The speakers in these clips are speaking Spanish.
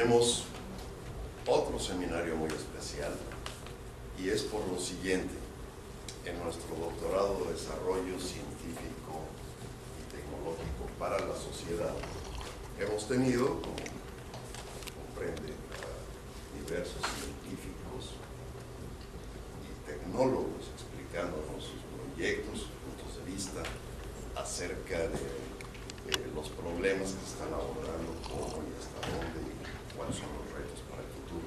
tenemos otro seminario muy especial, y es por lo siguiente. En nuestro doctorado de desarrollo científico y tecnológico para la sociedad, hemos tenido, como comprende, diversos científicos y tecnólogos explicándonos sus proyectos, sus puntos de vista acerca de los problemas que se están abordando, cómo y hasta dónde y cuáles son los retos para el futuro.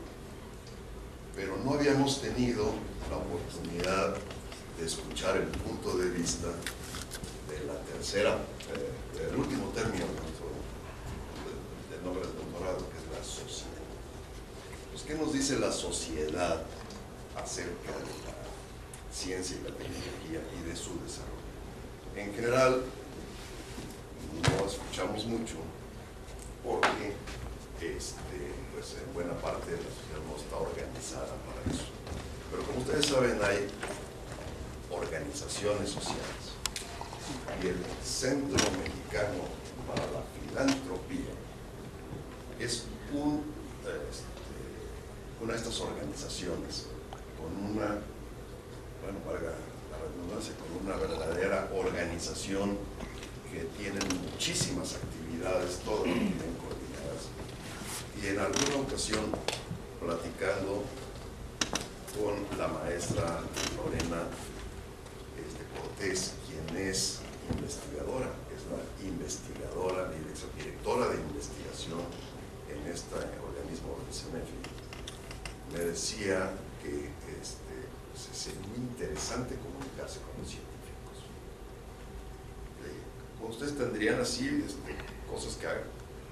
Pero no habíamos tenido la oportunidad de escuchar el punto de vista de la tercera, del último término del nombre del doctorado, que es la sociedad. Pues, ¿qué nos dice la sociedad acerca de la ciencia y la tecnología y de su desarrollo? En general, no escuchamos mucho porque pues en buena parte de la sociedad no está organizada para eso. Pero como ustedes saben, hay organizaciones sociales, y el Centro Mexicano para la Filantropía es una de estas organizaciones con una, bueno, valga la redundancia, con una verdadera organización que tienen muchísimas actividades, todas bien coordinadas. Y en alguna ocasión, platicando con la maestra Lorena Cortés, quien es investigadora, es la directora de investigación en este organismo del CEMEFI, me decía que pues es muy interesante comunicarse con los científicos. Ustedes tendrían así cosas que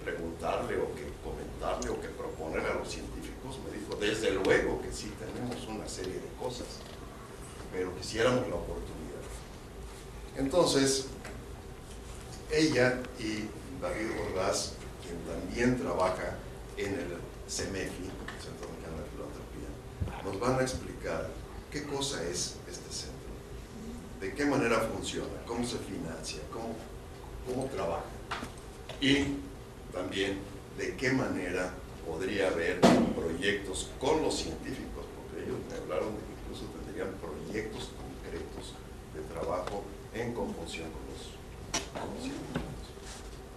preguntarle o que comentarle o que proponerle a los científicos. Me dijo, desde luego que sí, tenemos una serie de cosas, pero quisiéramos la oportunidad. Entonces, ella y David Ordaz, quien también trabaja en el CEMEFI, el Centro Mexicano de Filantropía, nos van a explicar qué cosa es este centro, de qué manera funciona, cómo se financia, cómo trabaja, y también de qué manera podría haber proyectos con los científicos, porque ellos me hablaron de que incluso tendrían proyectos concretos de trabajo en conjunción con los científicos.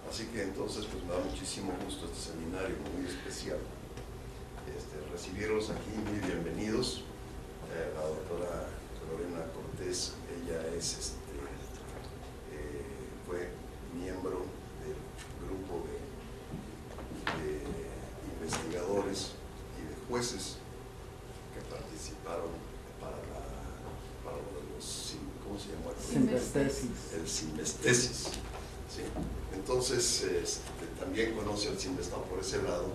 Así que entonces pues me da muchísimo gusto este seminario muy especial, recibirlos aquí, muy bienvenidos. La doctora Lorena Cortés, ella es fue miembro del grupo de investigadores y de jueces que participaron para lo de los, ¿cómo se llama? Sinvestesis. El Sinvestesis, ¿sí? Entonces también conoce al Sinvestado por ese lado,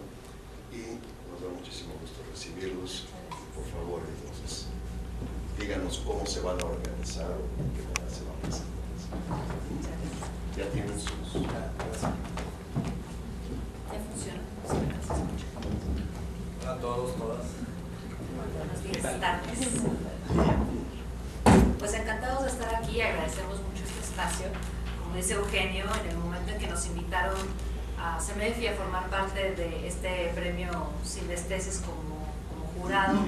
y nos da muchísimo gusto recibirlos. Por favor, entonces díganos cómo se van a organizar o qué manera se van a presentar. Ya tienen sus... ¿Ya funciona? Hola a todos, todas. Buenos días, tardes. Pues encantados de estar aquí, agradecemos mucho este espacio. Como dice Eugenio, en el momento en que nos invitaron a CEMEFI a formar parte de este premio Sinvestesis como jurado,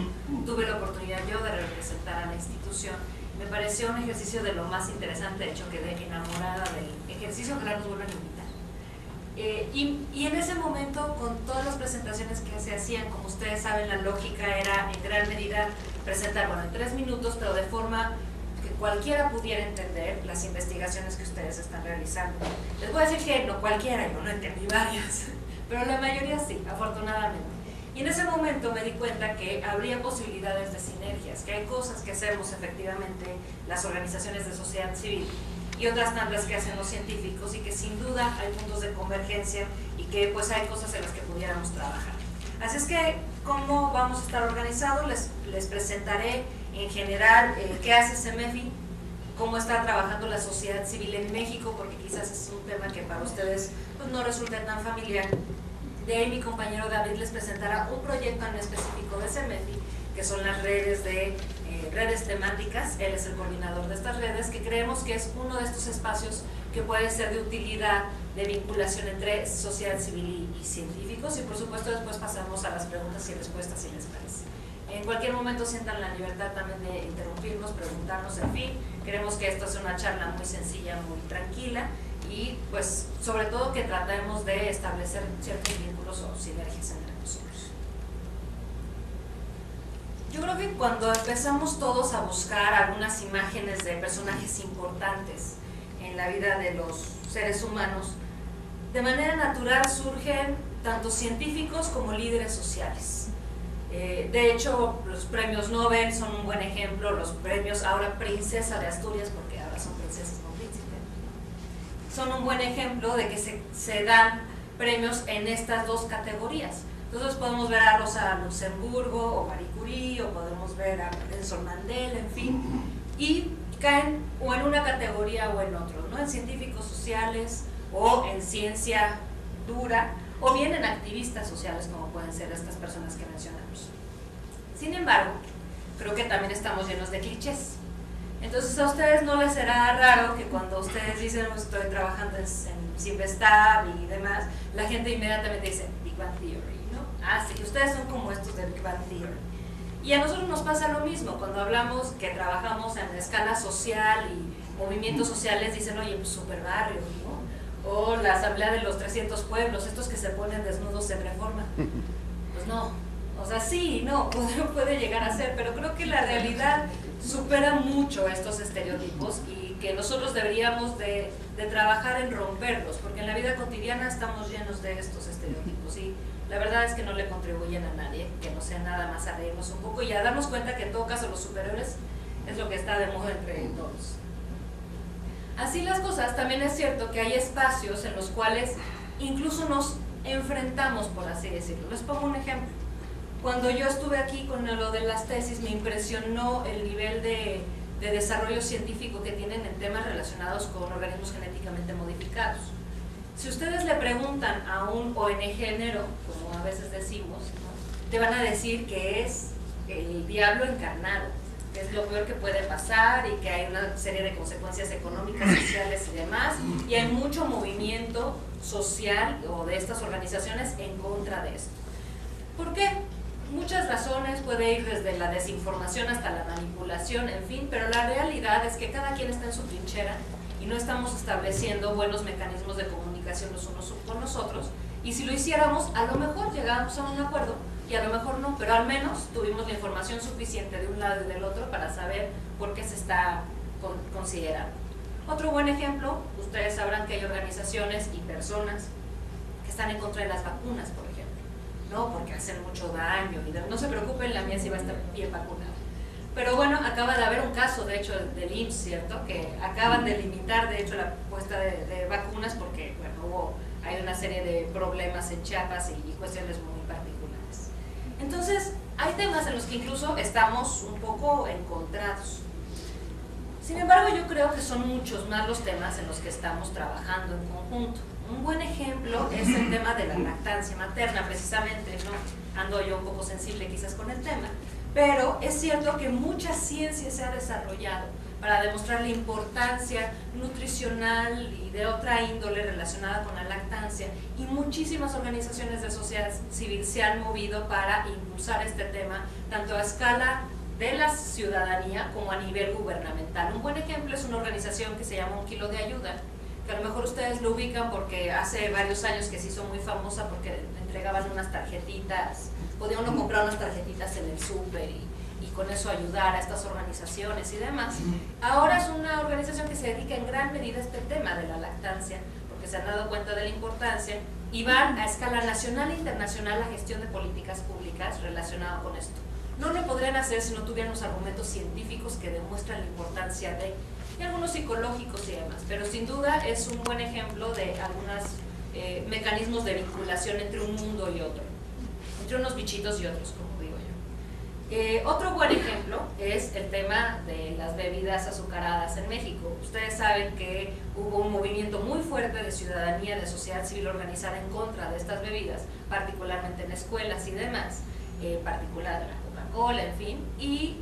tuve la oportunidad yo de representar a la institución. Me pareció un ejercicio de lo más interesante, de hecho quedé enamorada del ejercicio, que ahora nos vuelven a invitar. Y en ese momento, con todas las presentaciones que se hacían, como ustedes saben, la lógica era en gran medida presentar, bueno, en 3 minutos, pero de forma que cualquiera pudiera entender las investigaciones que ustedes están realizando. Les voy a decir que no cualquiera, yo no entendí varias, pero la mayoría sí, afortunadamente. Y en ese momento me di cuenta que habría posibilidades de sinergias, que hay cosas que hacemos efectivamente las organizaciones de sociedad civil y otras tantas que hacen los científicos, y que sin duda hay puntos de convergencia y que pues hay cosas en las que pudiéramos trabajar. Así es que, ¿cómo vamos a estar organizados? Les presentaré en general qué hace CEMEFI, cómo está trabajando la sociedad civil en México, porque quizás es un tema que para ustedes pues, no resulte tan familiar. De ahí mi compañero David les presentará un proyecto en específico de CEMEFI, que son las redes temáticas. Él es el coordinador de estas redes, que creemos que es uno de estos espacios que puede ser de utilidad de vinculación entre sociedad civil y científicos, y por supuesto después pasamos a las preguntas y respuestas si les parece. En cualquier momento sientan la libertad también de interrumpirnos, preguntarnos, en fin. Queremos que esto sea una charla muy sencilla, muy tranquila, y pues sobre todo que tratemos de establecer ciertos vínculos o sinergias entre nosotros. Yo creo que cuando empezamos todos a buscar algunas imágenes de personajes importantes en la vida de los seres humanos, de manera natural surgen tanto científicos como líderes sociales. De hecho, los premios Nobel son un buen ejemplo, los premios ahora Princesa de Asturias, porque ahora son princesas, no príncipes, son un buen ejemplo de que se dan premios en estas dos categorías. Entonces podemos ver a Rosa Luxemburgo o Marie Curie, o podemos ver a Nelson Mandela, en fin, y caen o en una categoría o en otro, ¿no? En científicos sociales o en ciencia dura, o bien en activistas sociales, como pueden ser estas personas que mencionamos. Sin embargo, creo que también estamos llenos de clichés. Entonces a ustedes no les será raro que cuando ustedes dicen estoy trabajando en Simvestab y demás, la gente inmediatamente dice Big Bang Theory, ¿no? Ah, sí, ustedes son como estos de Big Bang Theory. Y a nosotros nos pasa lo mismo, cuando hablamos que trabajamos en la escala social y movimientos sociales, dicen, oye, pues super barrio, ¿no? O la asamblea de los 300 pueblos, estos que se ponen desnudos en Reforma. Pues no, o sea, sí, no, puede llegar a ser, pero creo que la realidad supera mucho estos estereotipos y que nosotros deberíamos de trabajar en romperlos, porque en la vida cotidiana estamos llenos de estos estereotipos y la verdad es que no le contribuyen a nadie, que no sea nada más a reírnos un poco y a darnos cuenta que en todo caso los superiores es lo que está de moda entre todos. Así las cosas, también es cierto que hay espacios en los cuales incluso nos enfrentamos, por así decirlo. Les pongo un ejemplo. Cuando yo estuve aquí con lo de las tesis, me impresionó el nivel de desarrollo científico que tienen en temas relacionados con organismos genéticamente modificados. Si ustedes le preguntan a un ONG-nero, como a veces decimos, ¿no?, te van a decir que es el diablo encarnado, que es lo peor que puede pasar y que hay una serie de consecuencias económicas, sociales y demás, y hay mucho movimiento social o de estas organizaciones en contra de esto. ¿Por qué? Muchas razones, puede ir desde la desinformación hasta la manipulación, en fin, pero la realidad es que cada quien está en su trinchera y no estamos estableciendo buenos mecanismos de comunicación los unos con los otros, y si lo hiciéramos, a lo mejor llegábamos a un acuerdo, y a lo mejor no, pero al menos tuvimos la información suficiente de un lado y del otro para saber por qué se está considerando. Otro buen ejemplo, ustedes sabrán que hay organizaciones y personas que están en contra de las vacunas, por ejemplo, ¿no? Porque hacen mucho daño, y no se preocupen, la mía sí va a estar bien vacunada. Pero bueno, acaba de haber un caso, de hecho, del IMSS, ¿cierto? Que acaban de limitar, de hecho, la puesta de vacunas porque, bueno, hay una serie de problemas en Chiapas y cuestiones muy particulares. Entonces, hay temas en los que incluso estamos un poco encontrados. Sin embargo, yo creo que son muchos más los temas en los que estamos trabajando en conjunto. Un buen ejemplo es el tema de la lactancia materna, precisamente, ¿no? Ando yo un poco sensible quizás con el tema, pero es cierto que mucha ciencia se ha desarrollado para demostrar la importancia nutricional y de otra índole relacionada con la lactancia, y muchísimas organizaciones de sociedad civil se han movido para impulsar este tema, tanto a escala de la ciudadanía como a nivel gubernamental. Un buen ejemplo es una organización que se llama Un Kilo de Ayuda, que a lo mejor ustedes lo ubican porque hace varios años que se hizo muy famosa porque entregaban unas tarjetitas, podía uno comprar unas tarjetitas en el súper y con eso ayudar a estas organizaciones y demás. Ahora es una organización que se dedica en gran medida a este tema de la lactancia, porque se han dado cuenta de la importancia y van a escala nacional e internacional la gestión de políticas públicas relacionadas con esto. No lo podrían hacer si no tuvieran los argumentos científicos que demuestran la importancia de, y algunos psicológicos y demás, pero sin duda es un buen ejemplo de algunos mecanismos de vinculación entre un mundo y otro, entre unos bichitos y otros, como digo yo. Otro buen ejemplo es el tema de las bebidas azucaradas en México. Ustedes saben que hubo un movimiento muy fuerte de ciudadanía, de sociedad civil organizada en contra de estas bebidas, particularmente en escuelas y demás, particular de la Coca-Cola, en fin, y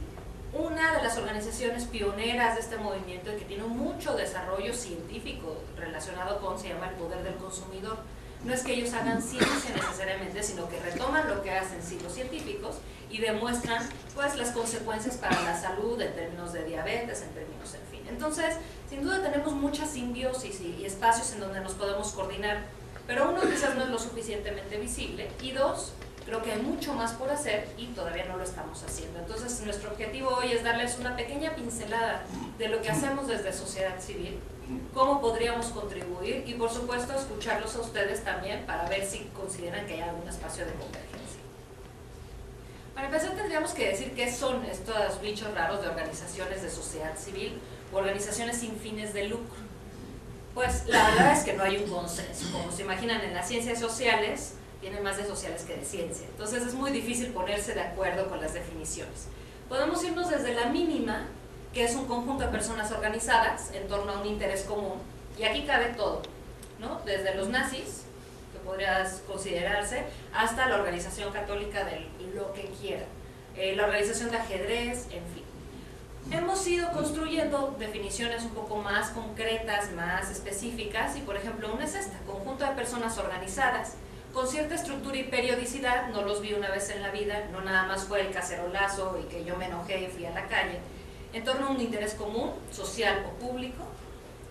Una de las organizaciones pioneras de este movimiento y que tiene mucho desarrollo científico relacionado con, se llama el poder del consumidor. No es que ellos hagan ciencia necesariamente, sino que retoman lo que hacen sí los científicos y demuestran pues las consecuencias para la salud en términos de diabetes, en términos, en fin. Entonces, sin duda tenemos mucha simbiosis y espacios en donde nos podemos coordinar, pero uno quizás no es lo suficientemente visible y dos, creo que hay mucho más por hacer y todavía no lo estamos haciendo. Entonces, nuestro objetivo hoy es darles una pequeña pincelada de lo que hacemos desde sociedad civil, cómo podríamos contribuir y, por supuesto, escucharlos a ustedes también para ver si consideran que hay algún espacio de convergencia. Para empezar, tendríamos que decir qué son estos bichos raros de organizaciones de sociedad civil o organizaciones sin fines de lucro. Pues la verdad es que no hay un consenso. Como se imaginan, en las ciencias sociales tienen más de sociales que de ciencia. Entonces es muy difícil ponerse de acuerdo con las definiciones. Podemos irnos desde la mínima, que es un conjunto de personas organizadas en torno a un interés común, y aquí cabe todo, ¿no? Desde los nazis, que podrías considerarse, hasta la organización católica de lo que quiera, la organización de ajedrez, en fin. Hemos ido construyendo definiciones un poco más concretas, más específicas, y por ejemplo una es esta: conjunto de personas organizadas con cierta estructura y periodicidad. No los vi una vez en la vida, no nada más fue el cacerolazo y que yo me enojé y fui a la calle, en torno a un interés común, social o público,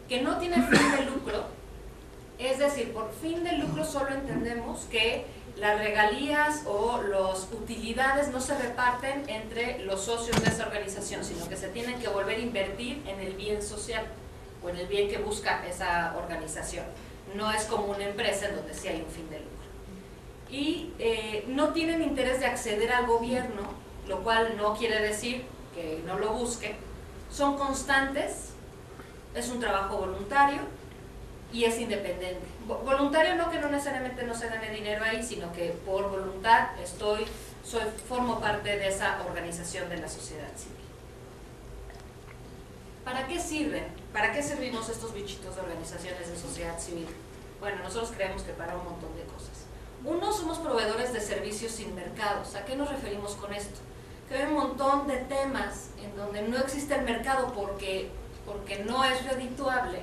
que no tiene fin de lucro. Es decir, por fin de lucro solo entendemos que las regalías o las utilidades no se reparten entre los socios de esa organización, sino que se tienen que volver a invertir en el bien social o en el bien que busca esa organización. No es como una empresa en donde sí hay un fin de lucro. Y no tienen interés de acceder al gobierno, lo cual no quiere decir que no lo busque. Son constantes, es un trabajo voluntario y es independiente. Voluntario no que no necesariamente no se gane dinero ahí, sino que por voluntad formo parte de esa organización de la sociedad civil. ¿Para qué sirven? ¿Para qué servimos estos bichitos de organizaciones de sociedad civil? Bueno, nosotros creemos que para un montón de cosas. Uno, somos proveedores de servicios sin mercados. ¿A qué nos referimos con esto? Que hay un montón de temas en donde no existe el mercado porque no es redituable.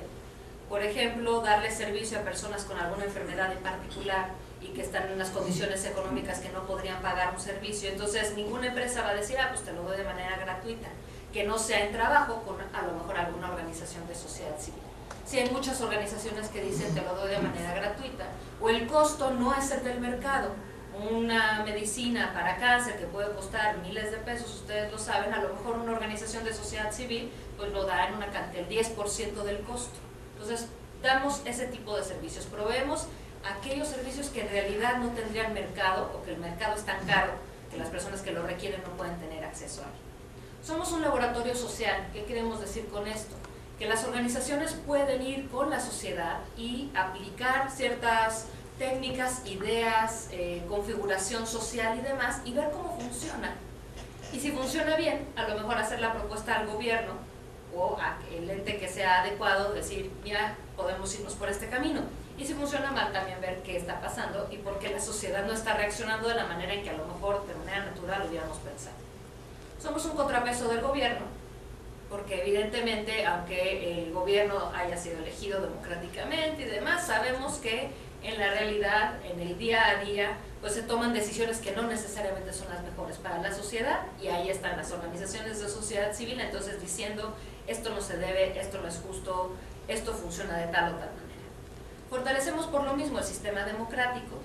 Por ejemplo, darle servicio a personas con alguna enfermedad en particular y que están en unas condiciones económicas que no podrían pagar un servicio. Entonces, ninguna empresa va a decir, pues te lo doy de manera gratuita, que no sea en trabajo con a lo mejor alguna organización de sociedad civil. Si hay muchas organizaciones que dicen te lo doy de manera gratuita, o el costo no es el del mercado. Una medicina para cáncer que puede costar miles de pesos, ustedes lo saben, a lo mejor una organización de sociedad civil pues lo da en una cantidad, el 10% del costo. Entonces, damos ese tipo de servicios, proveemos aquellos servicios que en realidad no tendrían mercado o que el mercado es tan caro que las personas que lo requieren no pueden tener acceso a él. Somos un laboratorio social. ¿Qué queremos decir con esto? Que las organizaciones pueden ir con la sociedad y aplicar ciertas técnicas, ideas, configuración social y demás, y ver cómo funciona. Y si funciona bien, a lo mejor hacer la propuesta al gobierno o al ente que sea adecuado, decir, mira, podemos irnos por este camino. Y si funciona mal, también ver qué está pasando y por qué la sociedad no está reaccionando de la manera en que a lo mejor de manera natural hubiéramos pensado. Somos un contrapeso del gobierno, porque evidentemente, aunque el gobierno haya sido elegido democráticamente y demás, sabemos que en la realidad, en el día a día, pues se toman decisiones que no necesariamente son las mejores para la sociedad, y ahí están las organizaciones de sociedad civil, entonces diciendo, esto no se debe, esto no es justo, esto funciona de tal o tal manera. Fortalecemos por lo mismo el sistema democrático,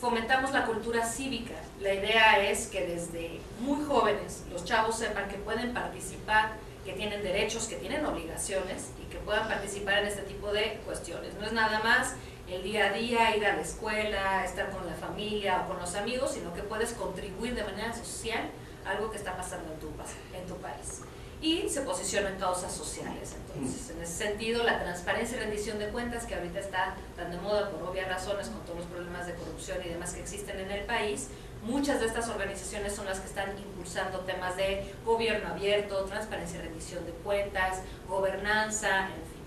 fomentamos la cultura cívica. La idea es que desde muy jóvenes los chavos sepan que pueden participar, que tienen derechos, que tienen obligaciones y que puedan participar en este tipo de cuestiones. No es nada más el día a día, ir a la escuela, estar con la familia o con los amigos, sino que puedes contribuir de manera social a algo que está pasando en tu país. Y se posiciona en causas sociales. Entonces, en ese sentido, la transparencia y rendición de cuentas, que ahorita está tan de moda por obvias razones con todos los problemas de corrupción y demás que existen en el país, muchas de estas organizaciones son las que están impulsando temas de gobierno abierto, transparencia y rendición de cuentas, gobernanza, en fin.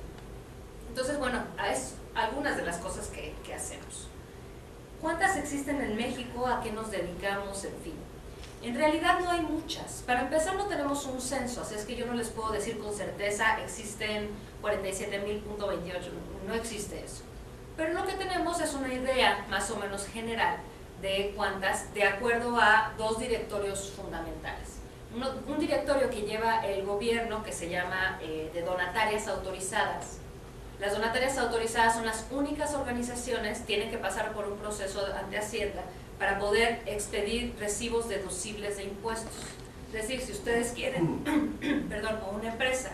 Entonces, bueno, es algunas de las cosas que hacemos. ¿Cuántas existen en México? ¿A qué nos dedicamos? En fin. En realidad no hay muchas. Para empezar, no tenemos un censo, así es que yo no les puedo decir con certeza existen 47.000.28, no existe eso. Pero lo que tenemos es una idea más o menos general de cuántas, de acuerdo a dos directorios fundamentales. Un directorio que lleva el gobierno, que se llama de donatarias autorizadas. Las donatarias autorizadas son las únicas organizaciones, tienen que pasar por un proceso ante Hacienda para poder expedir recibos deducibles de impuestos. Es decir, si ustedes quieren, perdón, o una empresa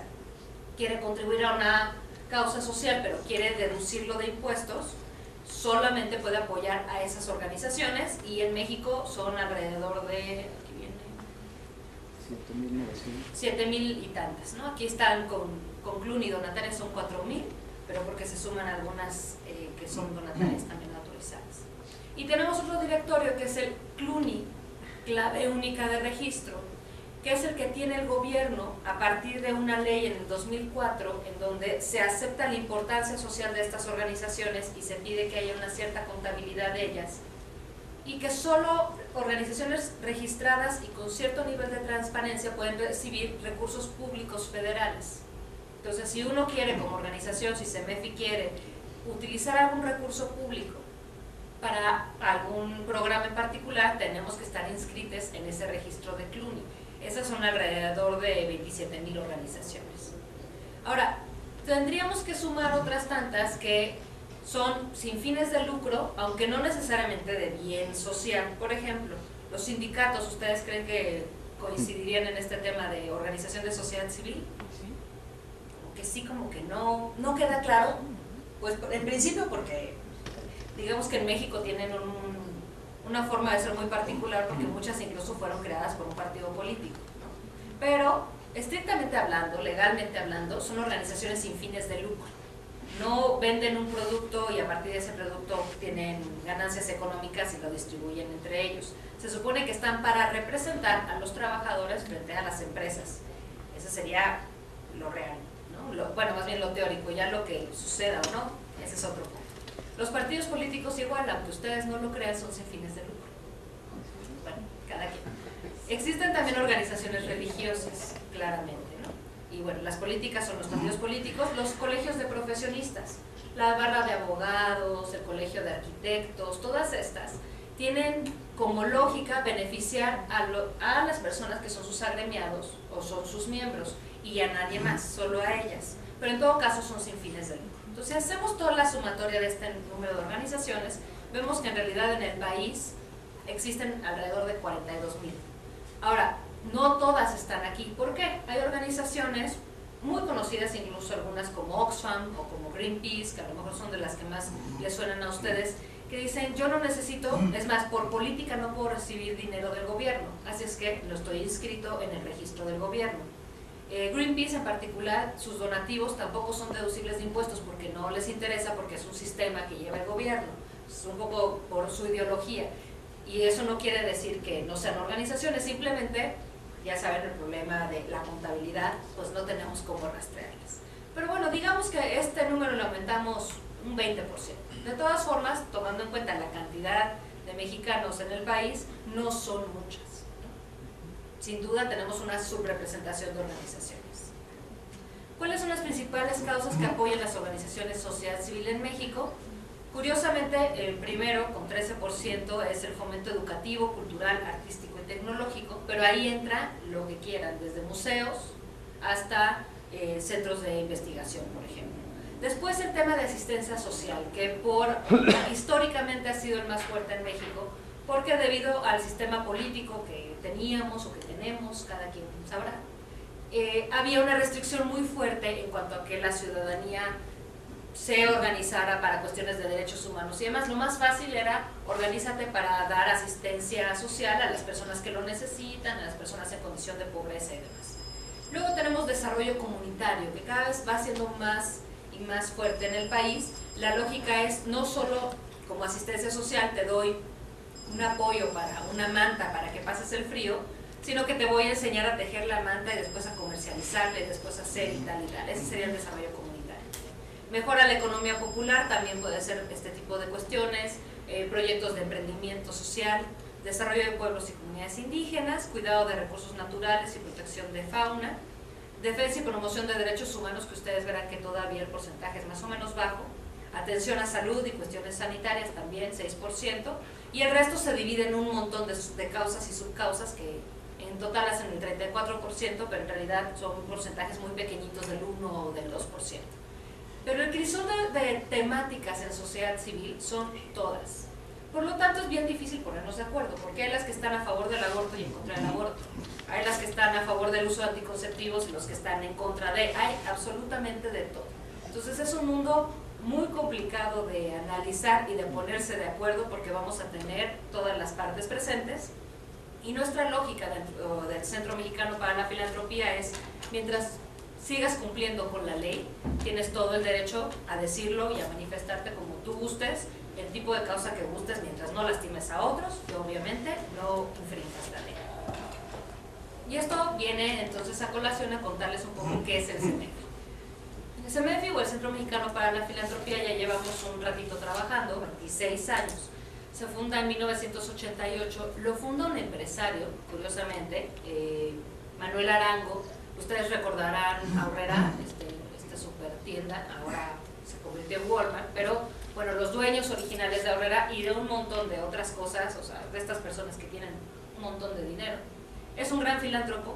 quiere contribuir a una causa social, pero quiere deducirlo de impuestos, solamente puede apoyar a esas organizaciones, y en México son alrededor de, aquí viene, 7.000 y tantas, ¿no? Aquí están con CLUNY donatarias son 4.000, pero porque se suman algunas que son donatarias también autorizadas. Y tenemos otro directorio que es el CLUNY, clave única de registro, que es el que tiene el gobierno a partir de una ley en el 2004, en donde se acepta la importancia social de estas organizaciones y se pide que haya una cierta contabilidad de ellas, y que solo organizaciones registradas y con cierto nivel de transparencia pueden recibir recursos públicos federales. Entonces, si uno quiere como organización, si CEMEFI quiere utilizar algún recurso público para algún programa en particular, tenemos que estar inscritos en ese registro de CLUNY. Esas son alrededor de 27.000 organizaciones. Ahora, tendríamos que sumar otras tantas que son sin fines de lucro, aunque no necesariamente de bien social. Por ejemplo, los sindicatos, ¿ustedes creen que coincidirían en este tema de organización de sociedad civil? Como que sí, como que no queda claro. Pues en principio porque digamos que en México tienen una forma de ser muy particular, porque muchas incluso fueron creadas por un partido político, ¿no? Pero estrictamente hablando, legalmente hablando, son organizaciones sin fines de lucro. No venden un producto y a partir de ese producto obtienen ganancias económicas y lo distribuyen entre ellos. Se supone que están para representar a los trabajadores frente a las empresas. Eso sería lo real, ¿no? Bueno, más bien lo teórico, ya lo que suceda o no, ese es otro punto. Los partidos políticos igual, aunque ustedes no lo crean, son sin fines de lucro. Bueno, cada quien. Existen también organizaciones religiosas, claramente, ¿no? Y bueno, las políticas son los partidos políticos, los colegios de profesionistas, la barra de abogados, el colegio de arquitectos, todas estas tienen como lógica beneficiar a las personas que son sus agremiados o son sus miembros, y a nadie más, solo a ellas. Pero en todo caso son sin fines de lucro. Entonces, si hacemos toda la sumatoria de este número de organizaciones, vemos que en realidad en el país existen alrededor de 42.000. Ahora, no todas están aquí. ¿Por qué? Hay organizaciones muy conocidas, incluso algunas como Oxfam o como Greenpeace, que a lo mejor son de las que más les suenan a ustedes, que dicen, yo no necesito, es más, por política no puedo recibir dinero del gobierno, así es que no estoy inscrito en el registro del gobierno. Greenpeace en particular, sus donativos tampoco son deducibles de impuestos porque no les interesa, porque es un sistema que lleva el gobierno, es un poco por su ideología, y eso no quiere decir que no sean organizaciones, simplemente, ya saben el problema de la contabilidad, pues no tenemos cómo rastrearlas. Pero bueno, digamos que este número lo aumentamos un 20%. De todas formas, tomando en cuenta la cantidad de mexicanos en el país, no son muchas. Sin duda tenemos una subrepresentación de organizaciones. ¿Cuáles son las principales causas que apoyan las organizaciones sociedad civil en México? Curiosamente, el primero, con 13%, es el fomento educativo, cultural, artístico y tecnológico, pero ahí entra lo que quieran, desde museos hasta centros de investigación, por ejemplo. Después el tema de asistencia social, que históricamente ha sido el más fuerte en México, porque debido al sistema político que teníamos o que tenemos, cada quien sabrá, había una restricción muy fuerte en cuanto a que la ciudadanía se organizara para cuestiones de derechos humanos y además lo más fácil era organízate para dar asistencia social a las personas que lo necesitan, a las personas en condición de pobreza y demás. Luego tenemos desarrollo comunitario, que cada vez va siendo más y más fuerte en el país. La lógica es no solo como asistencia social te doy un apoyo para una manta para que pases el frío, sino que te voy a enseñar a tejer la manta y después a comercializarla y después a hacer y tal y tal. Ese sería el desarrollo comunitario. Mejora la economía popular, también puede ser este tipo de cuestiones, proyectos de emprendimiento social, desarrollo de pueblos y comunidades indígenas, cuidado de recursos naturales y protección de fauna, defensa y promoción de derechos humanos, que ustedes verán que todavía el porcentaje es más o menos bajo, atención a salud y cuestiones sanitarias también 6%, y el resto se divide en un montón de causas y subcausas que en total hacen el 34%, pero en realidad son porcentajes muy pequeñitos del 1 o del 2%. Pero el crisol de temáticas en sociedad civil son todas. Por lo tanto, es bien difícil ponernos de acuerdo, porque hay las que están a favor del aborto y en contra del aborto. Hay las que están a favor del uso de anticonceptivos y los que están en contra de. Hay absolutamente de todo. Entonces, es un mundo muy complicado de analizar y de ponerse de acuerdo, porque vamos a tener todas las partes presentes. Y nuestra lógica dentro del Centro Mexicano para la Filantropía es, mientras sigas cumpliendo con la ley, tienes todo el derecho a decirlo y a manifestarte como tú gustes, el tipo de causa que gustes, mientras no lastimes a otros y obviamente no infringas la ley. Y esto viene entonces a colación a contarles un poco qué es el CEMEFI. El CEMEFI, o el Centro Mexicano para la Filantropía, ya llevamos un ratito trabajando, 26 años. Se funda en 1988, lo funda un empresario, curiosamente, Manuel Arango. Ustedes recordarán Aurrera, esta super tienda, ahora se convirtió en Walmart, pero bueno, los dueños originales de Aurrera y de un montón de otras cosas, o sea, de estas personas que tienen un montón de dinero. Es un gran filántropo,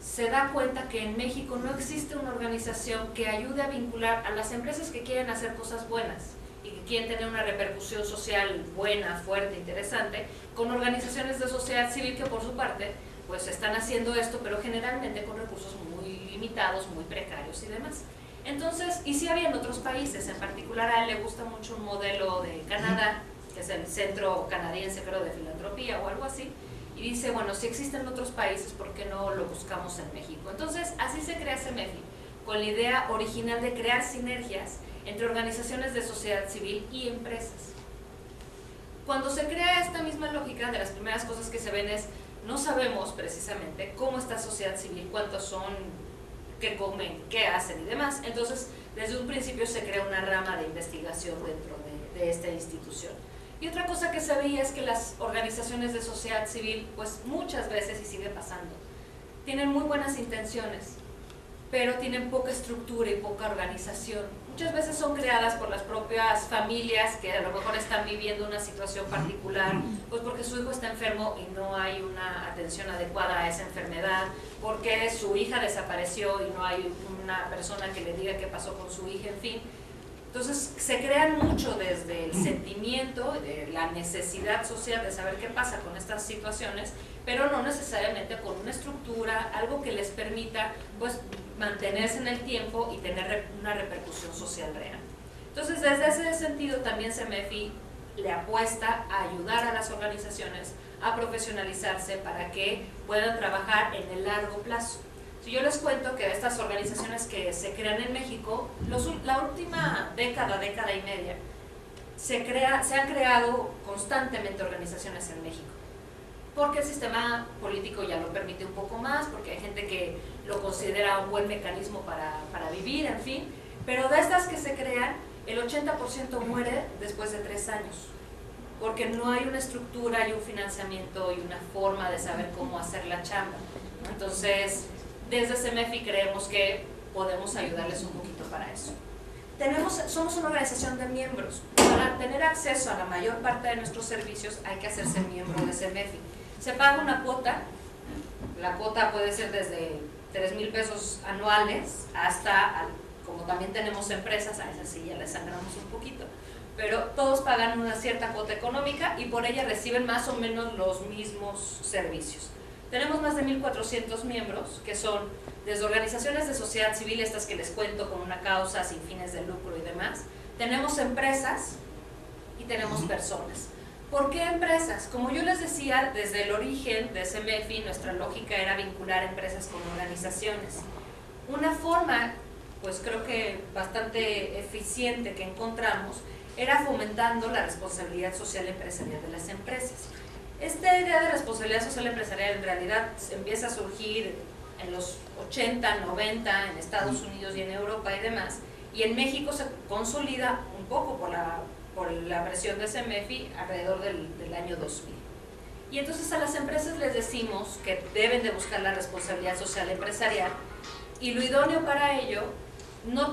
se da cuenta que en México no existe una organización que ayude a vincular a las empresas que quieren hacer cosas buenas y que quieren tener una repercusión social buena, fuerte, interesante, con organizaciones de sociedad civil que por su parte pues están haciendo esto, pero generalmente con recursos muy limitados, muy precarios y demás. Entonces, y sí había en otros países, en particular a él le gusta mucho un modelo de Canadá, que es el Centro Canadiense, creo, de Filantropía o algo así, y dice, bueno, si existen otros países, ¿por qué no lo buscamos en México? Entonces, así se crea CEMEFI, con la idea original de crear sinergias entre organizaciones de sociedad civil y empresas. Cuando se crea esta misma lógica, de las primeras cosas que se ven es, no sabemos precisamente cómo está sociedad civil, cuántos son, qué comen, qué hacen y demás. Entonces, desde un principio se crea una rama de investigación dentro de esta institución. Y otra cosa que se veía es que las organizaciones de sociedad civil, pues muchas veces, y sigue pasando, tienen muy buenas intenciones, pero tienen poca estructura y poca organización. Muchas veces son creadas por las propias familias que a lo mejor están viviendo una situación particular, pues porque su hijo está enfermo y no hay una atención adecuada a esa enfermedad, porque su hija desapareció y no hay una persona que le diga qué pasó con su hija, en fin. Entonces se crean mucho desde el sentimiento, de la necesidad social de saber qué pasa con estas situaciones, pero no necesariamente con una estructura, algo que les permita pues mantenerse en el tiempo y tener una repercusión social real. Entonces, desde ese sentido también CEMEFI le apuesta a ayudar a las organizaciones a profesionalizarse para que puedan trabajar en el largo plazo. Si yo les cuento que estas organizaciones que se crean en México, la última década y media, se han creado constantemente organizaciones en México, porque el sistema político ya lo permite un poco más, porque hay gente que lo considera un buen mecanismo para vivir, en fin, pero de estas que se crean, el 80% muere después de 3 años, porque no hay una estructura y un financiamiento y una forma de saber cómo hacer la chamba. Entonces, desde CEMEFI creemos que podemos ayudarles un poquito para eso. Somos una organización de miembros. Para tener acceso a la mayor parte de nuestros servicios hay que hacerse miembro de CEMEFI. Se paga una cuota, la cuota puede ser desde 3,000 pesos anuales hasta, como también tenemos empresas, a esas sí ya les sangramos un poquito, pero todos pagan una cierta cuota económica y por ella reciben más o menos los mismos servicios. Tenemos más de 1,400 miembros, que son desde organizaciones de sociedad civil, estas que les cuento con una causa sin fines de lucro y demás. Tenemos empresas y tenemos personas. ¿Por qué empresas? Como yo les decía, desde el origen de CEMEFI, nuestra lógica era vincular empresas con organizaciones. Una forma, pues creo que bastante eficiente que encontramos, era fomentando la responsabilidad social empresarial de las empresas. Esta idea de responsabilidad social empresarial en realidad empieza a surgir en los 80, 90, en Estados Unidos y en Europa y demás, y en México se consolida un poco por la presión de CEMEFI alrededor del año 2000. Y entonces a las empresas les decimos que deben de buscar la responsabilidad social empresarial, y lo idóneo para ello, no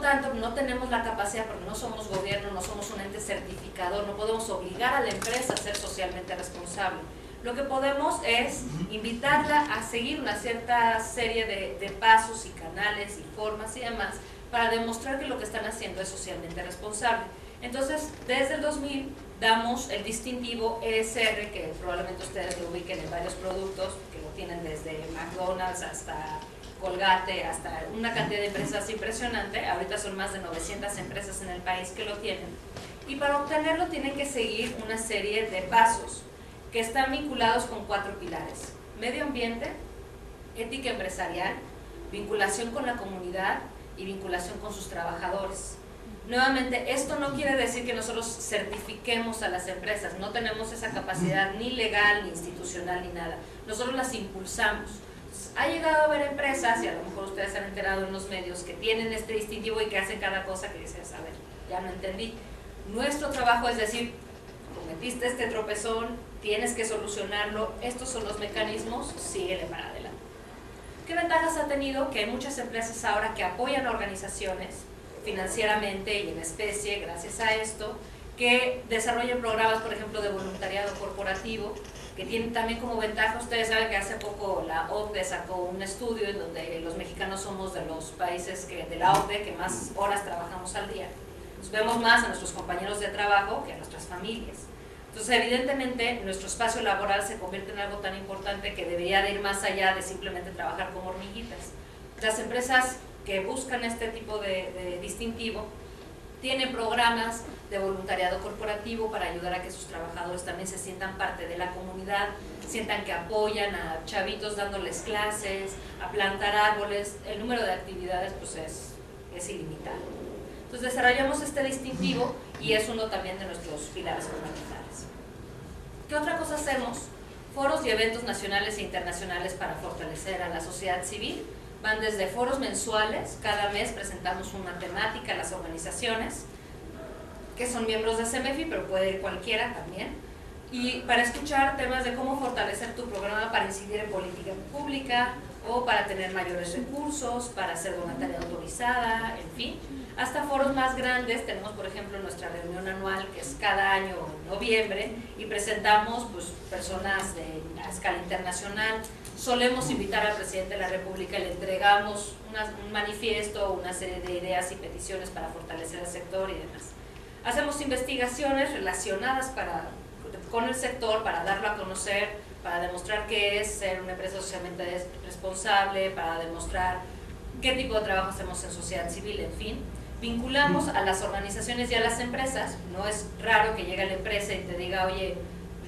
tenemos la capacidad, porque no somos gobierno, no somos un ente certificador, no podemos obligar a la empresa a ser socialmente responsable. Lo que podemos es invitarla a seguir una cierta serie de pasos y canales y formas y demás para demostrar que lo que están haciendo es socialmente responsable. Entonces, desde el 2000 damos el distintivo ESR, que probablemente ustedes lo ubiquen en varios productos, que lo tienen desde McDonald's hasta Colgate, hasta una cantidad de empresas impresionante. Ahorita son más de 900 empresas en el país que lo tienen. Y para obtenerlo tienen que seguir una serie de pasos que están vinculados con 4 pilares: medio ambiente, ética empresarial, vinculación con la comunidad y vinculación con sus trabajadores. Nuevamente, esto no quiere decir que nosotros certifiquemos a las empresas, no tenemos esa capacidad ni legal, ni institucional, ni nada. Nosotros las impulsamos. Ha llegado a haber empresas, y a lo mejor ustedes se han enterado en los medios, que tienen este distintivo y que hacen cada cosa que dices, a ver, ya no entendí. Nuestro trabajo es decir, cometiste este tropezón, tienes que solucionarlo, estos son los mecanismos, síguele para adelante. ¿Qué ventajas ha tenido? Que hay muchas empresas ahora que apoyan a organizaciones financieramente y en especie, gracias a esto, que desarrollan programas, por ejemplo, de voluntariado corporativo, que tienen también como ventaja, ustedes saben que hace poco la OCDE sacó un estudio en donde los mexicanos somos de los países de la OCDE que más horas trabajamos al día. Nos vemos más a nuestros compañeros de trabajo que a nuestras familias. Entonces, evidentemente, nuestro espacio laboral se convierte en algo tan importante que debería de ir más allá de simplemente trabajar como hormiguitas. Las empresas que buscan este tipo de distintivo tienen programas de voluntariado corporativo para ayudar a que sus trabajadores también se sientan parte de la comunidad, sientan que apoyan a chavitos dándoles clases, a plantar árboles. El número de actividades pues es ilimitado. Entonces desarrollamos este distintivo y es uno también de nuestros pilares fundamentales. ¿Qué otra cosa hacemos? Foros y eventos nacionales e internacionales para fortalecer a la sociedad civil. Van desde foros mensuales, cada mes presentamos una temática a las organizaciones que son miembros de CEMEFI, pero puede ir cualquiera también, y para escuchar temas de cómo fortalecer tu programa para incidir en política pública o para tener mayores recursos, para hacer donataria autorizada, en fin, hasta foros más grandes. Tenemos, por ejemplo, nuestra reunión anual, que es cada año en noviembre, y presentamos pues, personas a escala internacional. Solemos invitar al presidente de la República y le entregamos un manifiesto, una serie de ideas y peticiones para fortalecer el sector y demás. Hacemos investigaciones relacionadas con el sector para darlo a conocer, para demostrar qué es ser una empresa socialmente responsable, para demostrar qué tipo de trabajo hacemos en sociedad civil, en fin. Vinculamos a las organizaciones y a las empresas. No es raro que llegue la empresa y te diga, oye,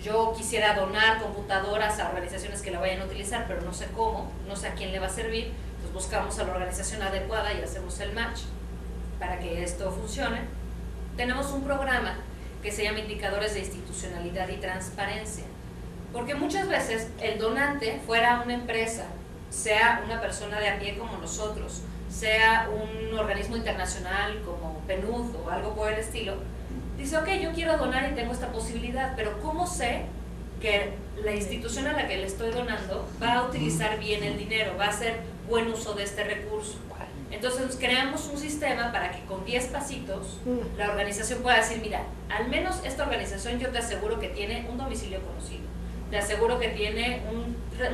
yo quisiera donar computadoras a organizaciones que la vayan a utilizar, pero no sé cómo, no sé a quién le va a servir. Pues buscamos a la organización adecuada y hacemos el match para que esto funcione. Tenemos un programa que se llama Indicadores de Institucionalidad y Transparencia, porque muchas veces el donante, fuera una empresa, sea una persona de a pie como nosotros, sea un organismo internacional como PNUD o algo por el estilo, dice, ok, yo quiero donar y tengo esta posibilidad, pero ¿cómo sé que la institución a la que le estoy donando va a utilizar bien el dinero, va a hacer buen uso de este recurso? Entonces creamos un sistema para que con 10 pasitos la organización pueda decir, mira, al menos esta organización yo te aseguro que tiene un domicilio conocido, te aseguro que tiene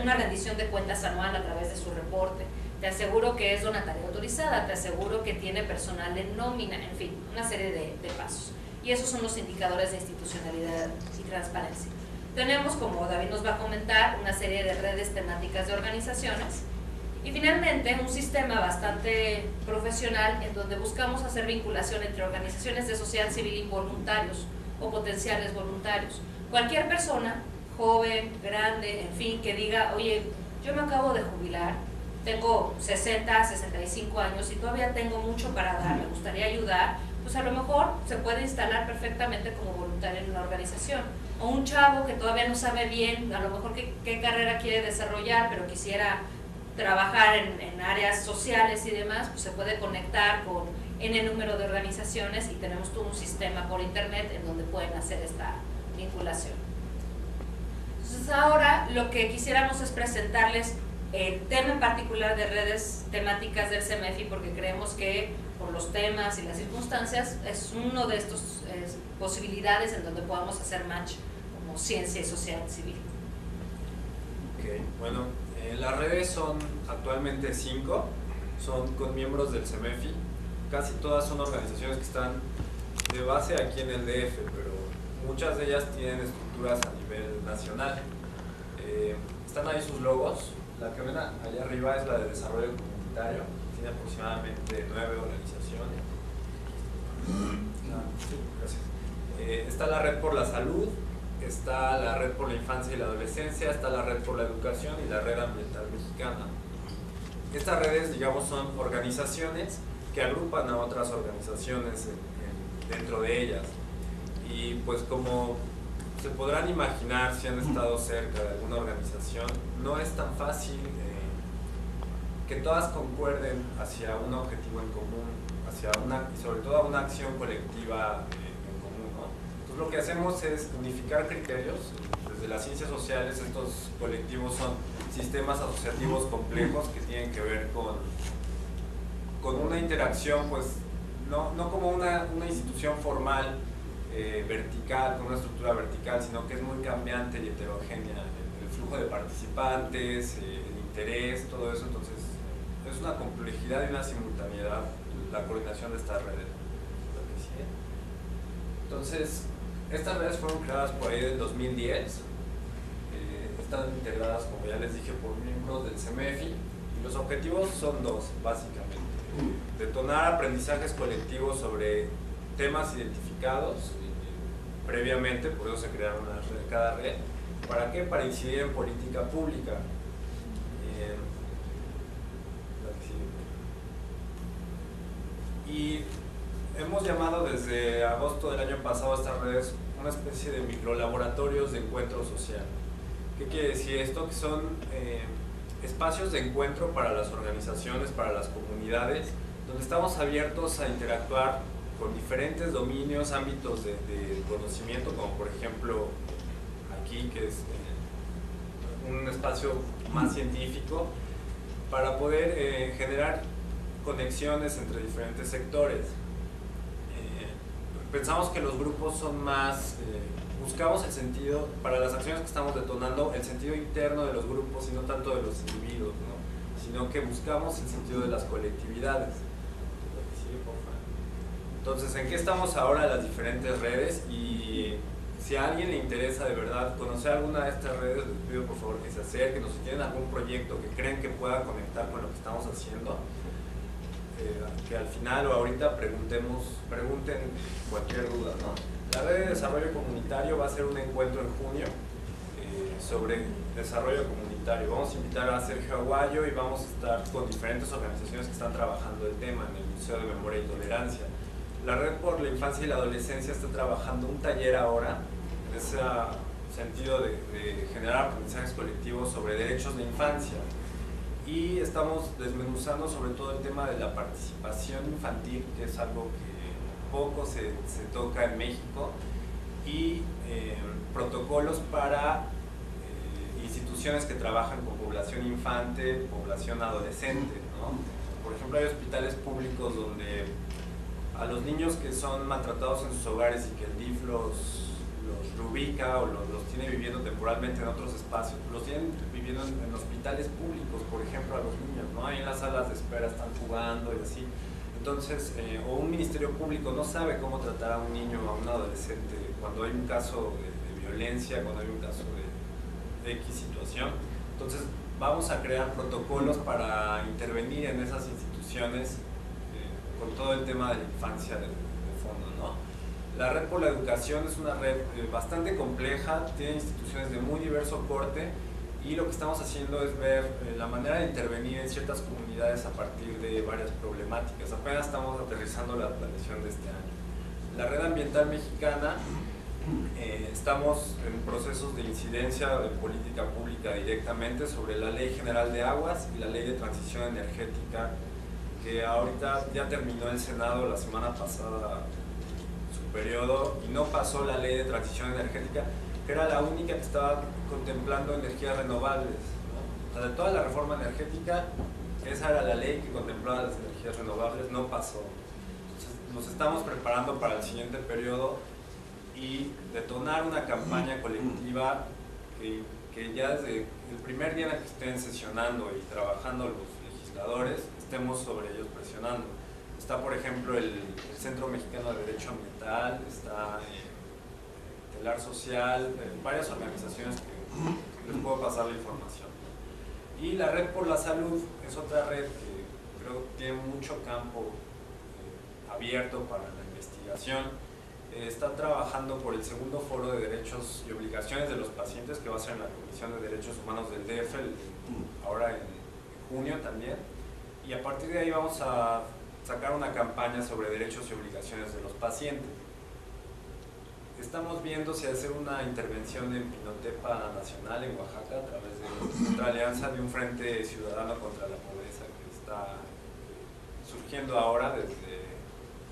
una rendición de cuentas anual a través de su reporte, te aseguro que es donataria autorizada, te aseguro que tiene personal en nómina, en fin, una serie de pasos. Y esos son los indicadores de institucionalidad y transparencia. Tenemos, como David nos va a comentar, una serie de redes temáticas de organizaciones. Y finalmente, un sistema bastante profesional en donde buscamos hacer vinculación entre organizaciones de sociedad civil y voluntarios o potenciales voluntarios. Cualquier persona, joven, grande, en fin, que diga, oye, yo me acabo de jubilar, tengo 60, 65 años y todavía tengo mucho para dar, me gustaría ayudar, pues a lo mejor se puede instalar perfectamente como voluntario en una organización. O un chavo que todavía no sabe bien, a lo mejor qué carrera quiere desarrollar, pero quisiera trabajar en áreas sociales y demás, pues se puede conectar con N número de organizaciones y tenemos todo un sistema por internet en donde pueden hacer esta vinculación. Entonces Entonces ahora lo que quisiéramos es presentarles el tema en particular de redes temáticas del CEMEFI, porque creemos que por los temas y las circunstancias es uno de estos posibilidades en donde podamos hacer match como ciencia y sociedad civil. Ok, bueno, las redes son actualmente 5, son con miembros del CEMEFI, casi todas son organizaciones que están de base aquí en el DF, pero muchas de ellas tienen estructuras a nivel nacional. Están ahí sus logos. La que ven allá arriba es la de desarrollo comunitario, tiene aproximadamente 9 organizaciones. Sí, gracias. Está la Red por la Salud, está la Red por la Infancia y la Adolescencia, está la Red por la Educación y la Red Ambiental Mexicana. Estas redes, digamos, son organizaciones que agrupan a otras organizaciones dentro de ellas. Y pues como se podrán imaginar si han estado cerca de alguna organización, no es tan fácil que todas concuerden hacia un objetivo en común, hacia y sobre todo a una acción colectiva en común, ¿no? Entonces lo que hacemos es unificar criterios. Desde las ciencias sociales estos colectivos son sistemas asociativos complejos que tienen que ver con una interacción, pues no como una institución formal vertical, con una estructura vertical, sino que es muy cambiante y heterogénea el flujo de participantes, el interés, todo eso. Entonces es una complejidad y una simultaneidad la coordinación de estas redes. Entonces estas redes fueron creadas por ahí del 2010, están integradas, como ya les dije, por miembros del CEMEFI, y los objetivos son 2 básicamente: detonar aprendizajes colectivos sobre temas identificados previamente, por eso se crearon cada red. ¿Para qué? Para incidir en política pública. Y hemos llamado desde agosto del año pasado a estas redes una especie de microlaboratorios de encuentro social. ¿Qué quiere decir esto? Que son espacios de encuentro para las organizaciones, para las comunidades, donde estamos abiertos a interactuar con diferentes dominios, ámbitos de conocimiento, como por ejemplo aquí, que es un espacio más científico, para poder generar conexiones entre diferentes sectores. Pensamos que los grupos son más, buscamos el sentido, para las acciones que estamos detonando, el sentido interno de los grupos y no tanto de los individuos, ¿no? Sino que buscamos el sentido de las colectividades. Entonces, ¿en qué estamos ahora las diferentes redes? Y si a alguien le interesa de verdad conocer alguna de estas redes, les pido por favor que se acerquen, o si tienen algún proyecto que creen que pueda conectar con lo que estamos haciendo, que al final o ahorita pregunten cualquier duda, ¿no? La red de desarrollo comunitario va a ser un encuentro en junio sobre desarrollo comunitario. Vamos a invitar a Sergio Aguayo y vamos a estar con diferentes organizaciones que están trabajando el tema en el Museo de Memoria y Tolerancia. La Red por la Infancia y la Adolescencia está trabajando un taller ahora en ese sentido de generar aprendizajes colectivos sobre derechos de infancia, y estamos desmenuzando sobre todo el tema de la participación infantil, que es algo que poco se toca en México, y protocolos para instituciones que trabajan con población infante, población adolescente, ¿no? Por ejemplo, hay hospitales públicos donde a los niños que son maltratados en sus hogares y que el DIF los reubica o los tiene viviendo temporalmente en otros espacios, los tienen viviendo en hospitales públicos, por ejemplo, a los niños, ¿no? Ahí en las salas de espera están jugando y así. Entonces, o un ministerio público no sabe cómo tratar a un niño o a un adolescente cuando hay un caso de violencia, cuando hay un caso de X situación. Entonces, vamos a crear protocolos para intervenir en esas instituciones con todo el tema de la infancia de fondo, ¿no? La Red por la Educación es una red bastante compleja, tiene instituciones de muy diverso corte, y lo que estamos haciendo es ver la manera de intervenir en ciertas comunidades a partir de varias problemáticas. Apenas estamos aterrizando la planeación de este año. La Red Ambiental Mexicana, estamos en procesos de incidencia de política pública directamente sobre la Ley General de Aguas y la Ley de Transición Energética, que ahorita ya terminó el Senado la semana pasada su periodo y no pasó la Ley de Transición Energética, que era la única que estaba contemplando energías renovables, ¿no? O sea, de toda la reforma energética, esa era la ley que contemplaba las energías renovables, no pasó. Entonces, nos estamos preparando para el siguiente periodo y detonar una campaña colectiva que ya desde el primer día en el que estén sesionando y trabajando los legisladores, estemos sobre ellos presionando. Está, por ejemplo, el Centro Mexicano de Derecho Ambiental, está Telar Social, varias organizaciones que les puedo pasar la información. Y la Red por la Salud es otra red que creo que tiene mucho campo abierto para la investigación. Está trabajando por el segundo foro de derechos y obligaciones de los pacientes que va a ser en la Comisión de Derechos Humanos del DF ahora en junio también, y a partir de ahí vamos a sacar una campaña sobre derechos y obligaciones de los pacientes. Estamos viendo si hacer una intervención en Pinotepa Nacional en Oaxaca a través de nuestra alianza de un Frente Ciudadano contra la Pobreza que está surgiendo ahora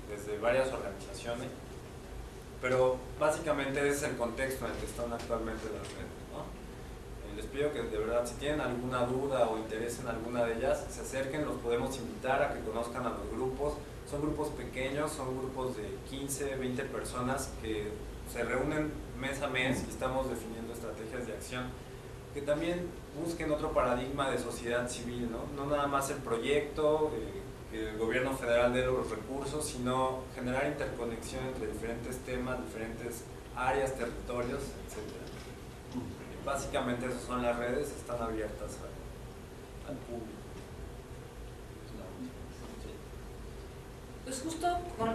desde varias organizaciones. Pero básicamente ese es el contexto en el que están actualmente las redes, ¿no? Les pido que de verdad, si tienen alguna duda o interés en alguna de ellas, se acerquen, los podemos invitar a que conozcan a los grupos. Son grupos pequeños, son grupos de 15, 20 personas que se reúnen mes a mes y estamos definiendo estrategias de acción que también busquen otro paradigma de sociedad civil, ¿no? No nada más el proyecto, que el gobierno federal dé los recursos, sino generar interconexión entre diferentes temas, diferentes áreas, territorios, etc. Y básicamente esas son las redes, están abiertas al público. Pues justo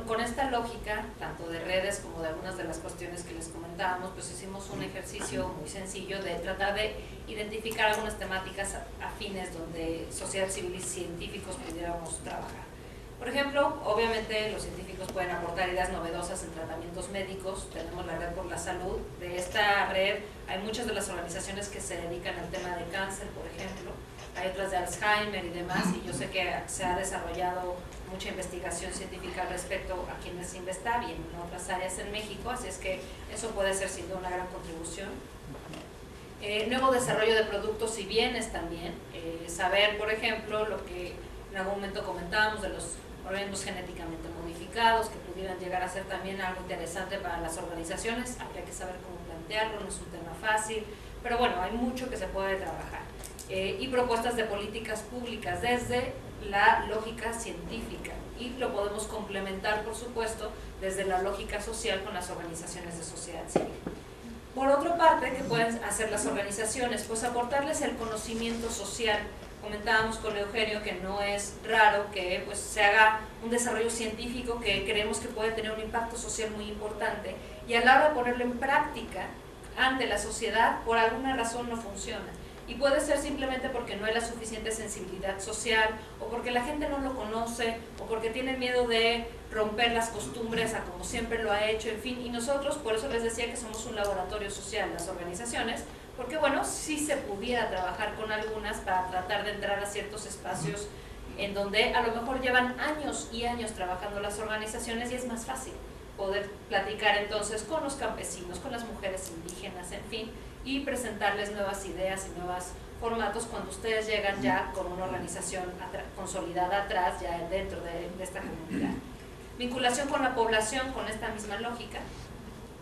con esta lógica, tanto de redes como de algunas de las cuestiones que les comentábamos, pues hicimos un ejercicio muy sencillo de tratar de identificar algunas temáticas afines donde sociedad civil y científicos pudiéramos trabajar. Por ejemplo, obviamente los científicos pueden aportar ideas novedosas en tratamientos médicos. Tenemos la Red por la Salud. De esta red hay muchas de las organizaciones que se dedican al tema de cáncer, por ejemplo. Hay otras de Alzheimer y demás, y yo sé que se ha desarrollado mucha investigación científica al respecto a quienes Investav y en otras áreas en México, así es que eso puede ser sin duda una gran contribución. Nuevo desarrollo de productos y bienes también, saber, por ejemplo, lo que en algún momento comentábamos de los organismos genéticamente modificados, que pudieran llegar a ser también algo interesante para las organizaciones. Habría que saber cómo plantearlo, no es un tema fácil, pero bueno, hay mucho que se puede trabajar. Y propuestas de políticas públicas desde la lógica científica, y lo podemos complementar, por supuesto, desde la lógica social con las organizaciones de sociedad civil. Por otra parte, ¿qué pueden hacer las organizaciones? Pues aportarles el conocimiento social. Comentábamos con Eugenio que no es raro que pues, se haga un desarrollo científico que creemos que puede tener un impacto social muy importante, y a la hora de ponerlo en práctica ante la sociedad, por alguna razón no funciona. Y puede ser simplemente porque no hay la suficiente sensibilidad social, o porque la gente no lo conoce, o porque tiene miedo de romper las costumbres a como siempre lo ha hecho, en fin. Y nosotros, por eso les decía que somos un laboratorio social, las organizaciones, porque bueno, sí se pudiera trabajar con algunas para tratar de entrar a ciertos espacios en donde a lo mejor llevan años y años trabajando las organizaciones, y es más fácil poder platicar entonces con los campesinos, con las mujeres indígenas, en fin, y presentarles nuevas ideas y nuevos formatos cuando ustedes llegan ya con una organización consolidada atrás, ya dentro de esta comunidad. Vinculación con la población con esta misma lógica.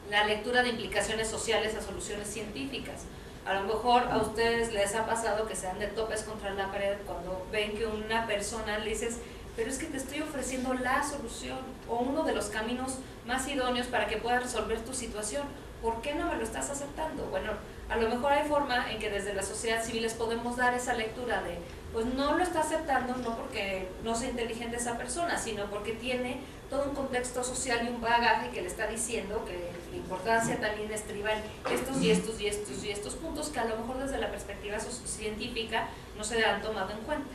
La lectura de implicaciones sociales a soluciones científicas. A lo mejor a ustedes les ha pasado que se dan de topes contra la pared cuando ven que una persona le dices, pero es que te estoy ofreciendo la solución o uno de los caminos más idóneos para que puedas resolver tu situación. ¿Por qué no me lo estás aceptando? Bueno, a lo mejor hay forma en que desde la sociedad civil les podemos dar esa lectura de, pues no lo está aceptando no porque no sea inteligente esa persona, sino porque tiene todo un contexto social y un bagaje que le está diciendo que la importancia también estriba en estos y estos y estos y estos puntos que a lo mejor desde la perspectiva científica no se han tomado en cuenta.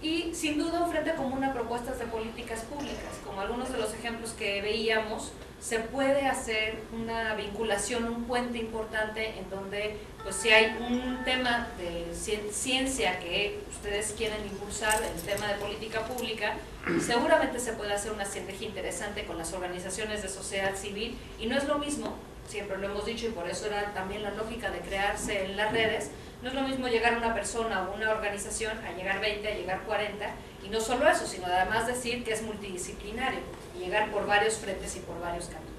Y sin duda un frente común a propuestas de políticas públicas, como algunos de los ejemplos que veíamos, se puede hacer una vinculación, un puente importante en donde pues si hay un tema de ciencia que ustedes quieren impulsar, el tema de política pública, seguramente se puede hacer una sinergia interesante con las organizaciones de sociedad civil, y no es lo mismo siempre lo hemos dicho y por eso era también la lógica de crearse en las redes, no es lo mismo llegar una persona o una organización a llegar 20, a llegar 40, y no solo eso, sino además decir que es multidisciplinario, y llegar por varios frentes y por varios caminos.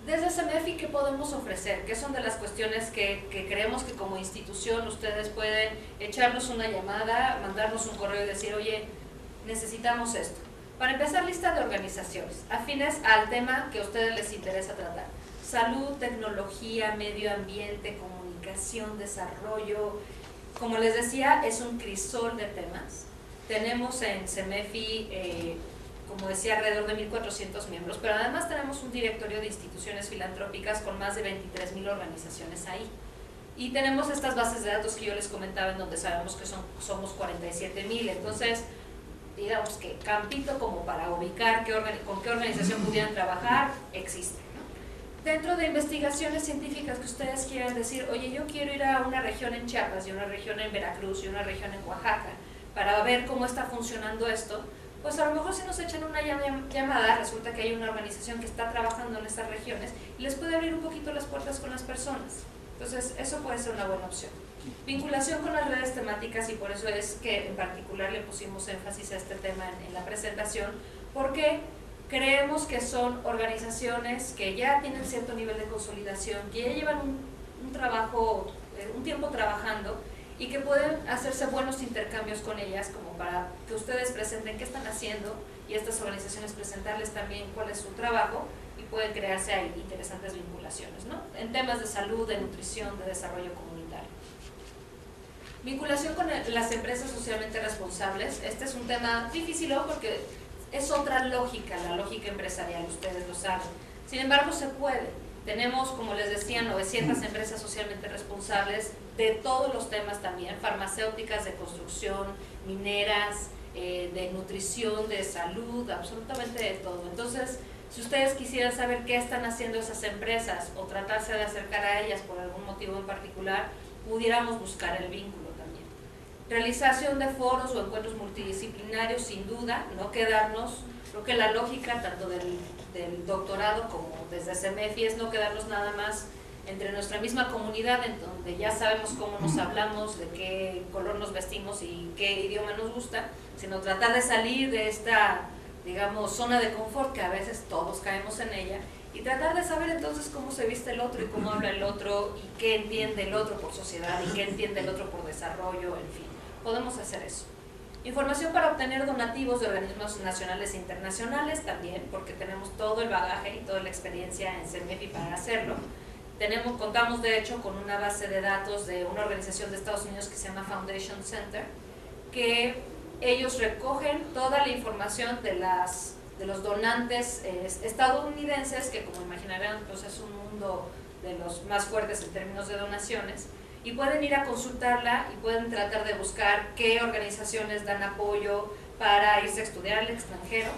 Desde CEMEFI, ¿qué podemos ofrecer? ¿Qué son de las cuestiones que creemos que como institución ustedes pueden echarnos una llamada, mandarnos un correo y decir, oye, necesitamos esto? Para empezar, lista de organizaciones afines al tema que a ustedes les interesa tratar. Salud, tecnología, medio ambiente, comunicación, desarrollo. Como les decía, es un crisol de temas. Tenemos en CEMEFI, como decía, alrededor de 1.400 miembros, pero además tenemos un directorio de instituciones filantrópicas con más de 23.000 organizaciones ahí. Y tenemos estas bases de datos que yo les comentaba, en donde sabemos que somos 47.000, entonces digamos que campito como para ubicar con qué organización pudieran trabajar, existe, ¿no? Dentro de investigaciones científicas que ustedes quieran decir, oye, yo quiero ir a una región en Chiapas y una región en Veracruz y una región en Oaxaca para ver cómo está funcionando esto, pues a lo mejor si nos echan una llamada, resulta que hay una organización que está trabajando en estas regiones y les puede abrir un poquito las puertas con las personas. Entonces, eso puede ser una buena opción. Vinculación con las redes temáticas, y por eso es que en particular le pusimos énfasis a este tema en la presentación, porque creemos que son organizaciones que ya tienen cierto nivel de consolidación, que ya llevan un trabajo, un tiempo trabajando, y que pueden hacerse buenos intercambios con ellas, como para que ustedes presenten qué están haciendo y estas organizaciones presentarles también cuál es su trabajo, y pueden crearse ahí interesantes vinculaciones, ¿no? En temas de salud, de nutrición, de desarrollo comunitario. Vinculación con las empresas socialmente responsables. Este es un tema difícil, ¿no? Porque es otra lógica, la lógica empresarial, ustedes lo saben. Sin embargo, se puede. Tenemos, como les decía, 900 empresas socialmente responsables de todos los temas también, farmacéuticas, de construcción, mineras, de nutrición, de salud, absolutamente de todo. Entonces, si ustedes quisieran saber qué están haciendo esas empresas o tratarse de acercar a ellas por algún motivo en particular, pudiéramos buscar el vínculo también. Realización de foros o encuentros multidisciplinarios, sin duda, no quedarnos, creo que la lógica tanto del doctorado como desde CEMEFI es no quedarnos nada más entre nuestra misma comunidad, en donde ya sabemos cómo nos hablamos, de qué color nos vestimos y qué idioma nos gusta, sino tratar de salir de esta, digamos, zona de confort que a veces todos caemos en ella, y tratar de saber entonces cómo se viste el otro y cómo habla el otro y qué entiende el otro por sociedad y qué entiende el otro por desarrollo, en fin, podemos hacer eso. Información para obtener donativos de organismos nacionales e internacionales también, porque tenemos todo el bagaje y toda la experiencia en CEMEFI para hacerlo. Contamos de hecho con una base de datos de una organización de Estados Unidos que se llama Foundation Center, que ellos recogen toda la información de los donantes estadounidenses, que como imaginarán pues es un mundo de los más fuertes en términos de donaciones, y pueden ir a consultarla y pueden tratar de buscar qué organizaciones dan apoyo para irse a estudiar al extranjero,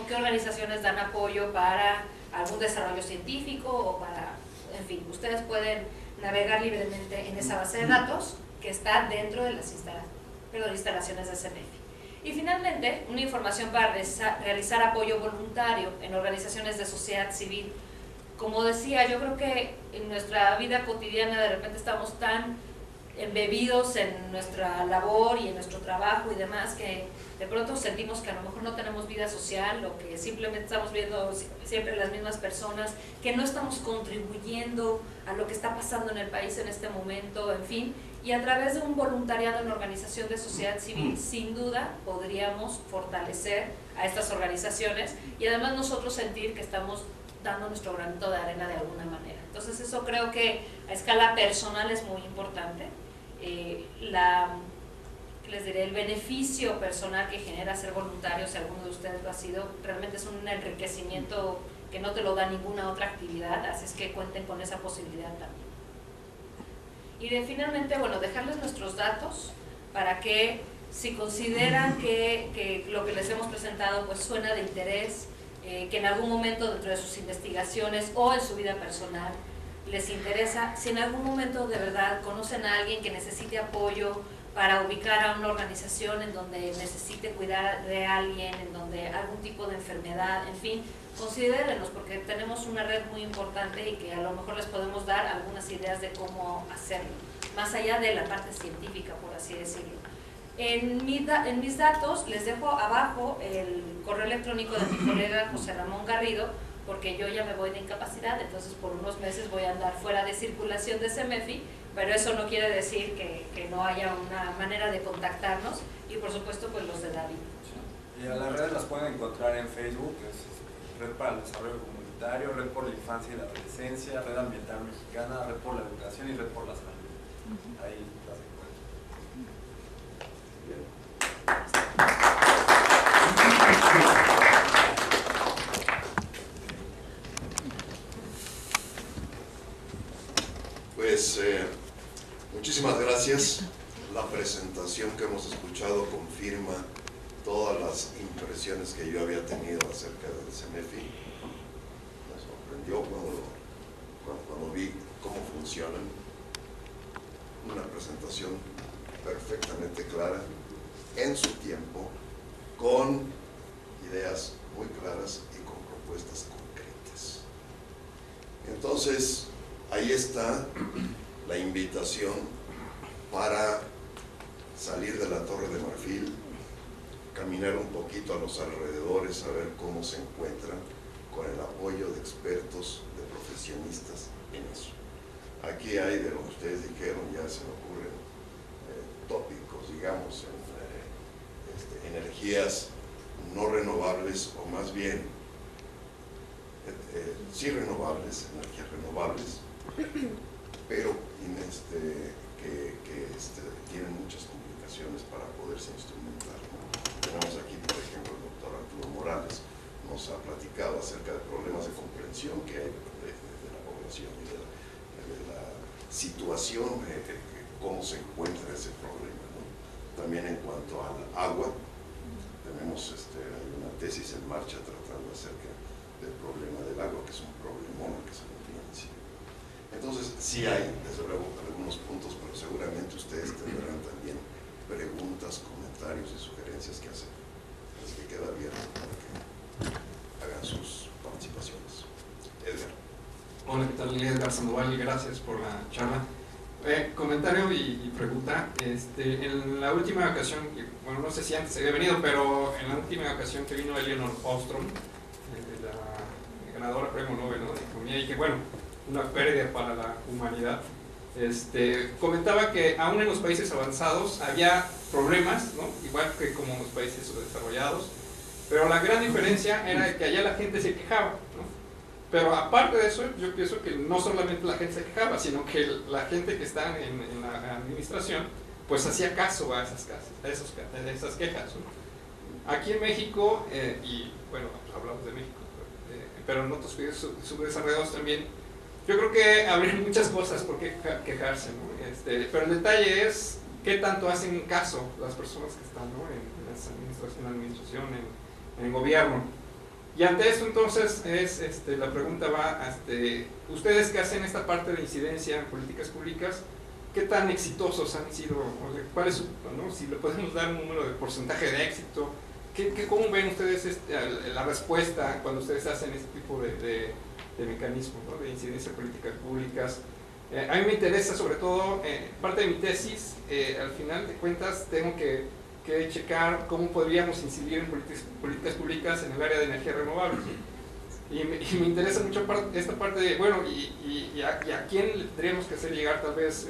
o qué organizaciones dan apoyo para algún desarrollo científico, o para, en fin, ustedes pueden navegar libremente en esa base de datos que está dentro de las instalaciones de CEMEFI. Y finalmente, una información para realizar apoyo voluntario en organizaciones de sociedad civil. Como decía, yo creo que en nuestra vida cotidiana de repente estamos tan embebidos en nuestra labor y en nuestro trabajo y demás, que de pronto sentimos que a lo mejor no tenemos vida social, o que simplemente estamos viendo siempre las mismas personas, que no estamos contribuyendo a lo que está pasando en el país en este momento, en fin, y a través de un voluntariado en organización de sociedad civil, sin duda podríamos fortalecer a estas organizaciones y además nosotros sentir que estamos dando nuestro granito de arena de alguna manera. Entonces eso creo que a escala personal es muy importante. Les diré, el beneficio personal que genera ser voluntario, si alguno de ustedes lo ha sido, realmente es un enriquecimiento que no te lo da ninguna otra actividad, así es que cuenten con esa posibilidad también. Y finalmente, bueno, dejarles nuestros datos para que si consideran que lo que les hemos presentado pues suena de interés, que en algún momento dentro de sus investigaciones o en su vida personal les interesa, si en algún momento de verdad conocen a alguien que necesite apoyo para ubicar a una organización en donde necesite cuidar de alguien, en donde algún tipo de enfermedad, en fin, considérenlos, porque tenemos una red muy importante y que a lo mejor les podemos dar algunas ideas de cómo hacerlo, más allá de la parte científica, por así decirlo. En mis datos les dejo abajo el correo electrónico de mi colega José Ramón Garrido, porque yo ya me voy de incapacidad, entonces por unos meses voy a andar fuera de circulación de CEMEFI, pero eso no quiere decir que no haya una manera de contactarnos, y por supuesto pues los de David. Y a las redes las pueden encontrar en Facebook, es Red para el Desarrollo Comunitario, Red por la Infancia y la Adolescencia, Red Ambiental Mexicana, Red por la Educación y Red por la Salud. Ahí las encuentran. Pues muchísimas gracias. La presentación que hemos escuchado confirma todas las impresiones que yo había tenido acerca del CEMEFI. Me sorprendió cuando vi cómo funcionan. Una presentación perfectamente clara, en su tiempo, con ideas muy claras y con propuestas concretas. Entonces, ahí está la invitación para salir de la Torre de Marfil, caminar un poquito a los alrededores, a ver cómo se encuentran, con el apoyo de expertos, de profesionistas en eso. Aquí hay, de lo que ustedes dijeron, ya se me ocurren tópicos, digamos, en energías no renovables, o más bien, sí renovables, energías renovables, pero que tienen muchas complicaciones para poderse instrumentar, ¿no? Tenemos aquí, por ejemplo, el doctor Arturo Morales, nos ha platicado acerca de problemas de comprensión que hay de la población y de la situación, cómo se encuentra ese problema, ¿no? También en cuanto al agua, tenemos hay una tesis en marcha tratando acerca del problema del agua, que es un problemón que se nos viene encima. Entonces, sí hay, desde luego, algunos puntos, pero seguramente ustedes tendrán también preguntas, comentarios y sugerencias que hacer. Así que queda abierto para que hagan sus participaciones. Edgar. Hola, ¿qué tal? Edgar Sandoval, gracias por la charla. Comentario y pregunta. En la última ocasión, bueno, no sé si antes había venido, pero en la última ocasión que vino Elinor Ostrom, la ganadora premio Nobel, ¿no?, de Economía, y que, bueno, una pérdida para la humanidad, comentaba que aún en los países avanzados había problemas, ¿no?, igual que como en los países subdesarrollados, pero la gran diferencia era que allá la gente se quejaba, ¿no? Pero aparte de eso, yo pienso que no solamente la gente se quejaba, sino que la gente que está en la administración, pues hacía caso a esas quejas, ¿no? Aquí en México, y bueno, pues hablamos de México, pero en otros países subdesarrollados también, yo creo que habría muchas cosas por qué quejarse, ¿no? Pero el detalle es qué tanto hacen caso las personas que están, ¿no?, en la administración, en el gobierno. Y ante esto, entonces, la pregunta va, ustedes que hacen esta parte de incidencia en políticas públicas, ¿qué tan exitosos han sido? ¿Cuál es ¿no?, si le podemos dar un número de porcentaje de éxito? ¿Cómo ven ustedes la respuesta cuando ustedes hacen este tipo de mecanismos, ¿no?, de incidencia en políticas públicas? A mí me interesa, sobre todo, parte de mi tesis, al final de cuentas, tengo que checar cómo podríamos incidir en políticas públicas en el área de energía renovable. Y me interesa mucho esta parte de, bueno, y a quién le tendríamos que hacer llegar tal vez,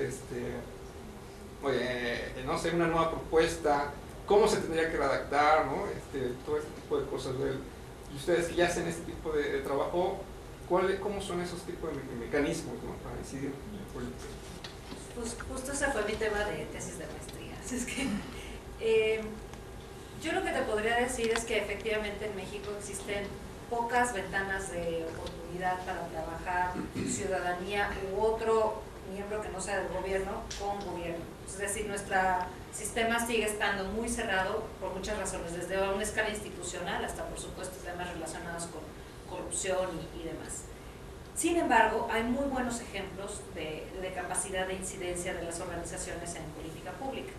no sé, una nueva propuesta, cómo se tendría que redactar, ¿no?, todo este tipo de cosas. Y ustedes que ya hacen este tipo de trabajo, ¿cómo son esos tipos de mecanismos, ¿no?, para incidir en políticas? Pues justo ese fue mi tema de tesis de maestría. Así es que yo lo que te podría decir es que efectivamente en México existen pocas ventanas de oportunidad para trabajar ciudadanía u otro miembro que no sea del gobierno con gobierno. Es decir, nuestro sistema sigue estando muy cerrado por muchas razones, desde una escala institucional hasta, por supuesto, temas relacionados con corrupción y demás. Sin embargo, hay muy buenos ejemplos de capacidad de incidencia de las organizaciones en política pública.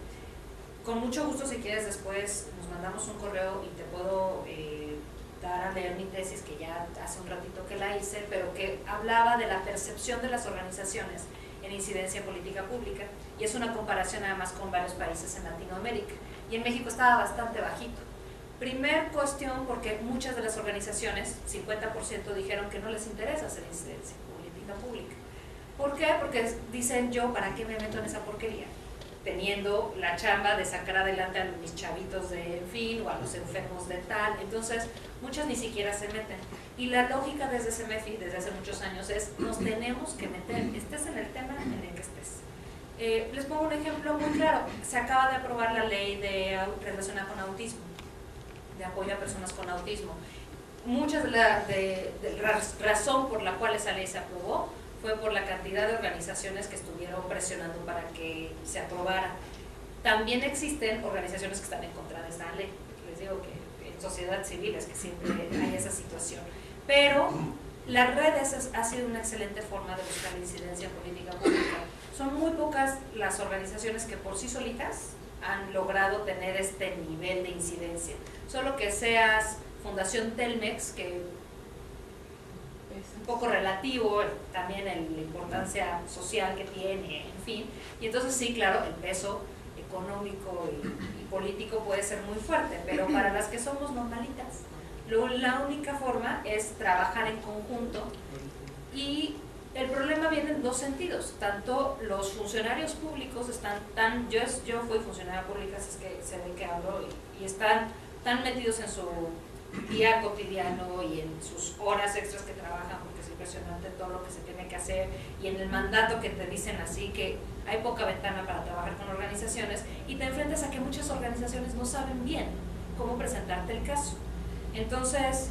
con mucho gusto, si quieres, después nos mandamos un correo y te puedo dar a leer mi tesis, que ya hace un ratito que la hice, pero que hablaba de la percepción de las organizaciones en incidencia política pública, y es una comparación además con varios países en Latinoamérica, y en México estaba bastante bajito. Primer cuestión, porque muchas de las organizaciones, 50%, dijeron que no les interesa hacer incidencia política pública. ¿Por qué? Porque dicen, yo, ¿para qué me meto en esa porquería? Teniendo la chamba de sacar adelante a mis chavitos de En Fin o a los enfermos de tal. Entonces, muchas ni siquiera se meten. Y la lógica desde CEMEFI, desde hace muchos años, es nos tenemos que meter, estés en el tema en el que estés. Les pongo un ejemplo muy claro. Se acaba de aprobar la ley relacionada con autismo, de apoyo a personas con autismo. Muchas de la razón por la cual esa ley se aprobó fue por la cantidad de organizaciones que estuvieron presionando para que se aprobara. También existen organizaciones que están en contra de esa ley. Les digo que en sociedad civil es que siempre hay esa situación. Pero las redes ha sido una excelente forma de buscar incidencia política pública. Son muy pocas las organizaciones que por sí solitas han logrado tener este nivel de incidencia. Solo que seas Fundación Telmex, que un poco relativo también en la importancia social que tiene, en fin, y entonces sí, claro, el peso económico y político puede ser muy fuerte, pero para las que somos normalitas, la única forma es trabajar en conjunto, y el problema viene en dos sentidos. Tanto los funcionarios públicos están yo fui funcionaria pública, así es que sé de qué hablo, y están tan metidos en su día cotidiano y en sus horas extras que trabajan, porque es impresionante todo lo que se tiene que hacer, y en el mandato que te dicen así que hay poca ventana para trabajar con organizaciones, y te enfrentas a que muchas organizaciones no saben bien cómo presentarte el caso. Entonces,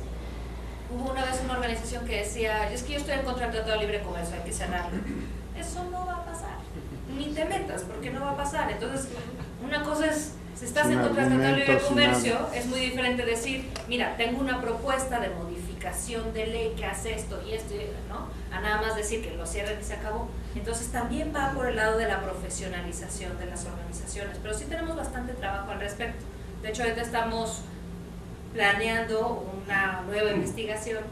hubo una vez una organización que decía, es que yo estoy en contra del Tratado de Libre Comercio, hay que cerrarlo. Eso no va a pasar, ni te metas, porque no va a pasar. Entonces, una cosa es, si estás en contra del Tratado de Libre Comercio, es muy diferente decir, mira, tengo una propuesta de modificación de ley que hace esto y esto, ¿no? A nada más decir que lo cierren y se acabó. Entonces también va por el lado de la profesionalización de las organizaciones, pero sí tenemos bastante trabajo al respecto. De hecho, ahorita estamos planeando una nueva investigación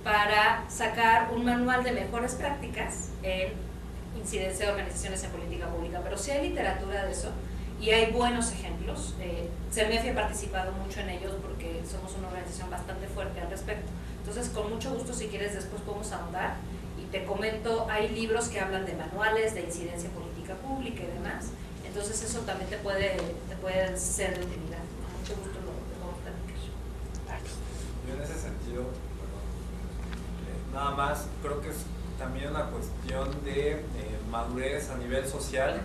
para sacar un manual de mejores prácticas en incidencia de organizaciones en política pública, pero sí hay literatura de eso y hay buenos ejemplos. CEMEFI ha participado mucho en ellos porque somos una organización bastante fuerte al respecto. Entonces, con mucho gusto, si quieres, después podemos ahondar y te comento, hay libros que hablan de manuales de incidencia política pública y demás. Entonces, eso también te puede ser de utilidad. Con mucho gusto lo podemos platicar. Yo en ese sentido, nada más, creo que es también una cuestión de madurez a nivel social.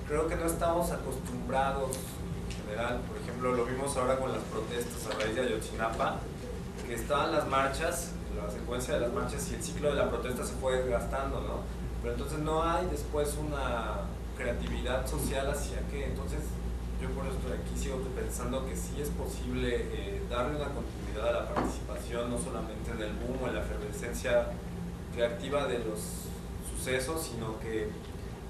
Creo que no estamos acostumbrados en general, por ejemplo, lo vimos ahora con las protestas a raíz de Ayotzinapa, que estaban las marchas, la secuencia de las marchas y el ciclo de la protesta se fue desgastando, ¿no? Pero entonces no hay después una creatividad social hacia que, entonces yo por eso estoy aquí, sigo pensando que sí es posible darle una continuidad a la participación, no solamente en el boom o en la efervescencia creativa de los sucesos, sino que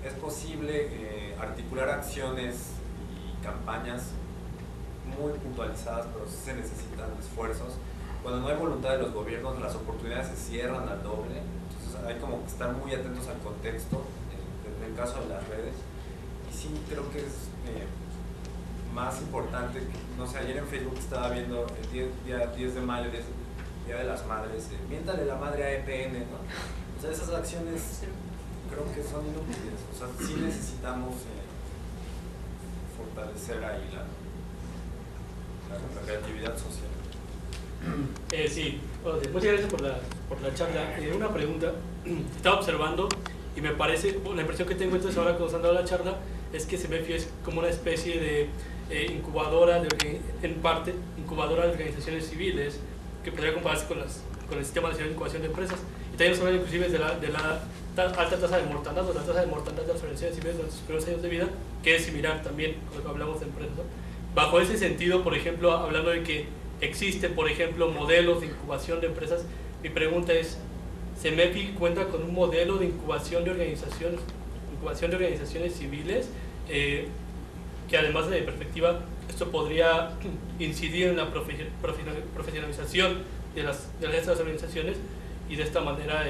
es posible articular acciones y campañas muy puntualizadas, pero sí se necesitan esfuerzos. Cuando no hay voluntad de los gobiernos, las oportunidades se cierran al doble, entonces hay como que estar muy atentos al contexto, en el caso de las redes, y sí creo que es más importante, no sé, ayer en Facebook estaba viendo el día 10 de mayo, Día de las Madres, miéntale la madre a EPN, ¿no? O sea, esas acciones creo que son inútiles, o sea, sí necesitamos fortalecer ahí la creatividad social. Sí, muchas gracias por la charla. Una pregunta, estaba observando y me parece, la impresión que tengo entonces ahora cuando se han dado la charla es que CEMEFI es como una especie de incubadora, en parte, incubadora de organizaciones civiles que podría compararse con el Sistema Nacional de Incubación de Empresas. Y también nos hablan inclusive de la alta tasa de mortandad, o la tasa de mortandad de las organizaciones civiles durante sus primeros años de vida, que es similar también cuando hablamos de empresas, ¿no? Bajo ese sentido, por ejemplo, hablando de que existen, por ejemplo, modelos de incubación de empresas, mi pregunta es, ¿CEMEFI cuenta con un modelo de incubación de organizaciones civiles? que además de perspectiva, esto podría incidir en la profesionalización de estas organizaciones y de esta manera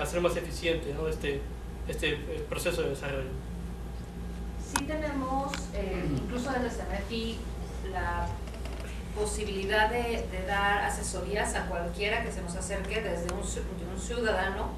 hacer más eficiente, ¿no?, este proceso de desarrollo. Sí tenemos, incluso desde CEMEFI, la posibilidad de dar asesorías a cualquiera que se nos acerque, desde un ciudadano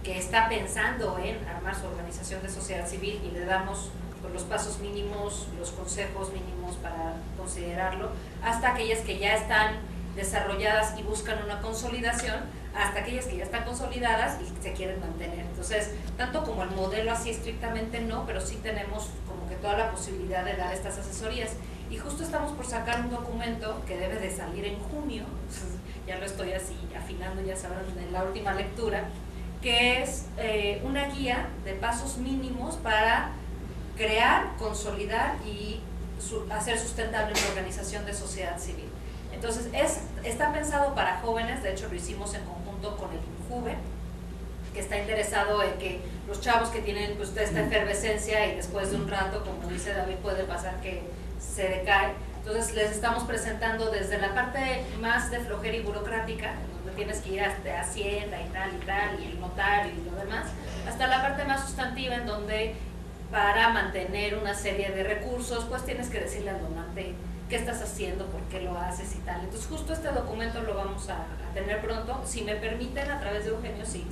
que está pensando en armar su organización de sociedad civil, y le damos pues, los pasos mínimos, los consejos mínimos para considerarlo, hasta aquellas que ya están desarrolladas y buscan una consolidación, hasta aquellas que ya están consolidadas y se quieren mantener. Entonces, tanto como el modelo así estrictamente no, pero sí tenemos como que toda la posibilidad de dar estas asesorías. Y justo estamos por sacar un documento que debe de salir en junio, ya lo estoy así afinando, ya sabrán, en la última lectura, que es una guía de pasos mínimos para crear, consolidar y hacer sustentable una organización de sociedad civil. Entonces, está pensado para jóvenes, de hecho lo hicimos en conjunto con el INJUVE, que está interesado en que los chavos que tienen pues, esta efervescencia y después de un rato, como dice David, puede pasar que se decae. Entonces, les estamos presentando desde la parte más de flojera y burocrática, donde tienes que ir hasta Hacienda y tal, y el notario y lo demás, hasta la parte más sustantiva, en donde para mantener una serie de recursos, pues tienes que decirle al donante qué estás haciendo, por qué lo haces y tal. Entonces justo este documento lo vamos a tener pronto. Si me permiten, a través de Eugenio, si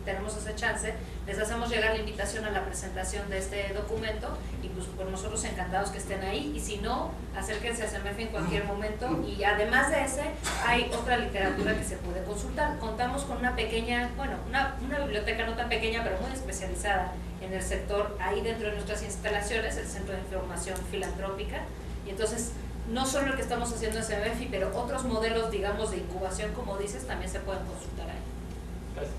tenemos ese chance, les hacemos llegar la invitación a la presentación de este documento, y pues por nosotros encantados que estén ahí, y si no, acérquense a CEMEFI en cualquier momento. Y además de ese, hay otra literatura que se puede consultar. Contamos con una pequeña, bueno, una biblioteca no tan pequeña, pero muy especializada en el sector, ahí dentro de nuestras instalaciones, el Centro de Información Filantrópica. Y entonces, no solo lo que estamos haciendo en CEMEFI, pero otros modelos, digamos, de incubación, como dices, también se pueden consultar ahí. Gracias.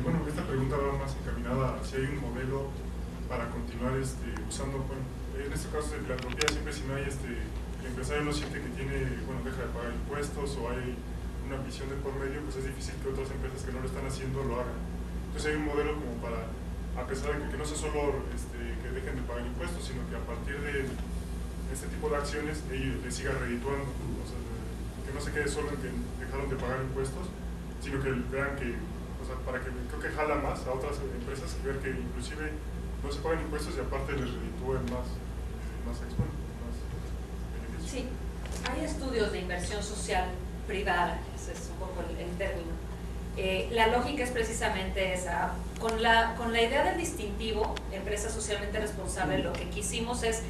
Bueno, esta pregunta va más encaminada a si hay un modelo para continuar usando, bueno, en este caso de filantropía, siempre si no hay, el empresario no siente que tiene, bueno, deja de pagar impuestos o hay una visión de por medio, pues es difícil que otras empresas que no lo están haciendo lo hagan. Entonces hay un modelo como para, a pesar de que no sea solo que dejen de pagar impuestos, sino que a partir de este tipo de acciones ellos les siga redituando, o sea, que no se quede solo en que dejaron de pagar impuestos, sino que vean que, o sea, para que creo que jala más a otras empresas, que ver que inclusive no se pagan impuestos y aparte les reditúen más beneficios. Sí, hay estudios de inversión social privada, ese es un poco el término. La lógica es precisamente esa. Con la idea del distintivo, empresa socialmente responsable, lo que quisimos es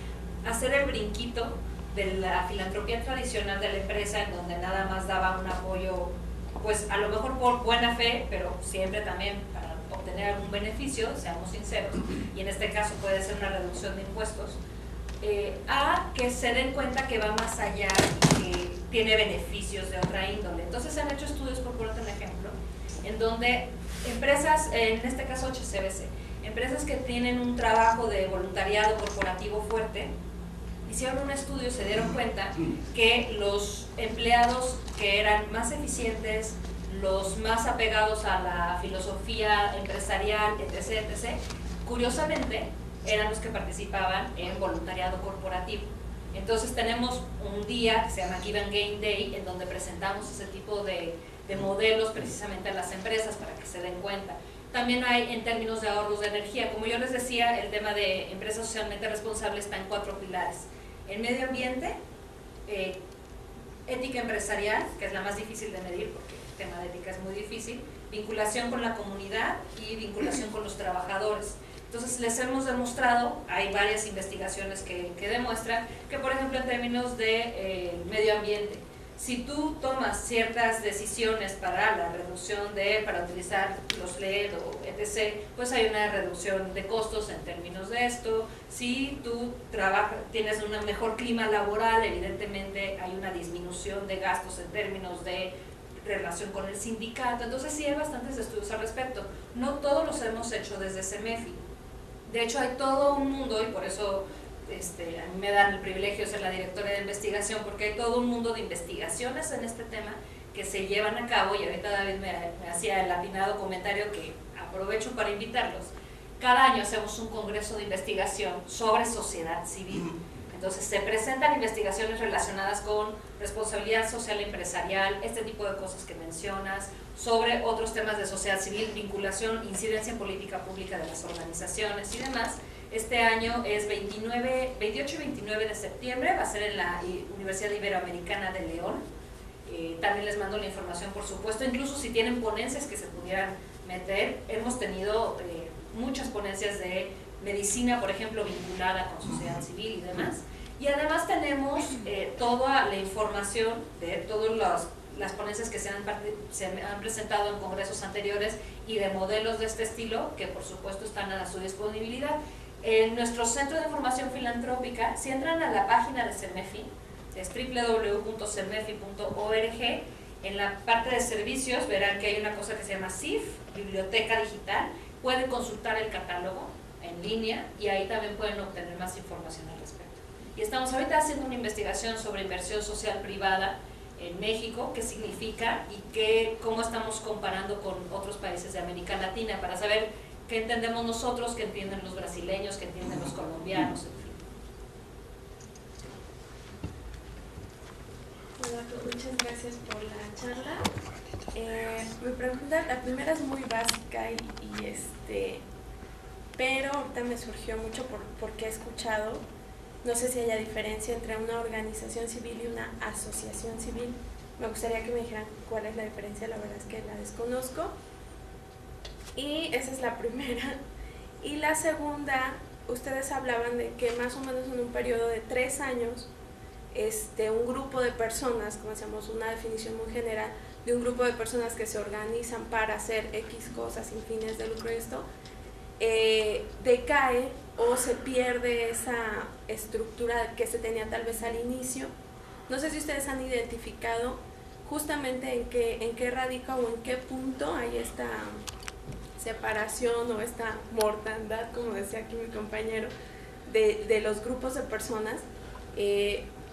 hacer el brinquito de la filantropía tradicional de la empresa, en donde nada más daba un apoyo, pues a lo mejor por buena fe, pero siempre también para obtener algún beneficio, seamos sinceros, y en este caso puede ser una reducción de impuestos, a que se den cuenta que va más allá y que tiene beneficios de otra índole. Entonces se han hecho estudios, por ponerte un ejemplo, en donde empresas, en este caso HCBC, empresas que tienen un trabajo de voluntariado corporativo fuerte, hicieron un estudio y se dieron cuenta que los empleados que eran más eficientes, los más apegados a la filosofía empresarial, etc., curiosamente eran los que participaban en voluntariado corporativo. Entonces tenemos un día que se llama Give and Gain Day, en donde presentamos ese tipo de modelos precisamente a las empresas para que se den cuenta. También hay en términos de ahorros de energía. Como yo les decía, el tema de empresa socialmente responsable está en 4 pilares. El medio ambiente, ética empresarial, que es la más difícil de medir porque el tema de ética es muy difícil, vinculación con la comunidad y vinculación con los trabajadores. Entonces les hemos demostrado, hay varias investigaciones que demuestran que, por ejemplo, en términos de medio ambiente, si tú tomas ciertas decisiones para la reducción para utilizar los LED o etc., pues hay una reducción de costos en términos de esto. Si tú tienes un mejor clima laboral, evidentemente hay una disminución de gastos en términos de relación con el sindicato. Entonces sí hay bastantes estudios al respecto. No todos los hemos hecho desde CEMEFI. De hecho hay todo un mundo, y por eso a mí me dan el privilegio de ser la directora de investigación, porque hay todo un mundo de investigaciones en este tema que se llevan a cabo, y ahorita David me hacía el atinado comentario que aprovecho para invitarlos. Cada año hacemos un congreso de investigación sobre sociedad civil. Entonces se presentan investigaciones relacionadas con responsabilidad social empresarial, este tipo de cosas que mencionas, sobre otros temas de sociedad civil, vinculación, incidencia en política pública de las organizaciones y demás. Este año es 28 y 29 de septiembre, va a ser en la Universidad Iberoamericana de León. También les mando la información, por supuesto, incluso si tienen ponencias que se pudieran meter. Hemos tenido muchas ponencias de medicina, por ejemplo, vinculada con sociedad civil y demás. Y además tenemos toda la información de todas las ponencias que se han presentado en congresos anteriores y de modelos de este estilo, que por supuesto están a su disponibilidad. En nuestro Centro de Información Filantrópica, si entran a la página de CEMEFI, es www.cemefi.org, en la parte de servicios verán que hay una cosa que se llama CIF, Biblioteca Digital. Pueden consultar el catálogo en línea y ahí también pueden obtener más información al respecto. Y estamos ahorita haciendo una investigación sobre inversión social privada en México, qué significa y cómo estamos comparando con otros países de América Latina para saber qué entendemos nosotros, qué entienden los brasileños, qué entienden los colombianos, en fin. Hola, muchas gracias por la charla. Mi pregunta, la primera es muy básica pero ahorita me surgió mucho porque he escuchado, no sé si haya diferencia entre una organización civil y una asociación civil. Me gustaría que me dijeran cuál es la diferencia, la verdad es que la desconozco. Y esa es la primera. Y la segunda, ustedes hablaban de que más o menos en un periodo de 3 años, un grupo de personas, como hacemos una definición muy general, de un grupo de personas que se organizan para hacer X cosas sin fines de lucro, decae o se pierde esa estructura que se tenía tal vez al inicio. No sé si ustedes han identificado justamente en qué radica o en qué punto hay esta separación o esta mortandad, como decía aquí mi compañero, de los grupos de personas.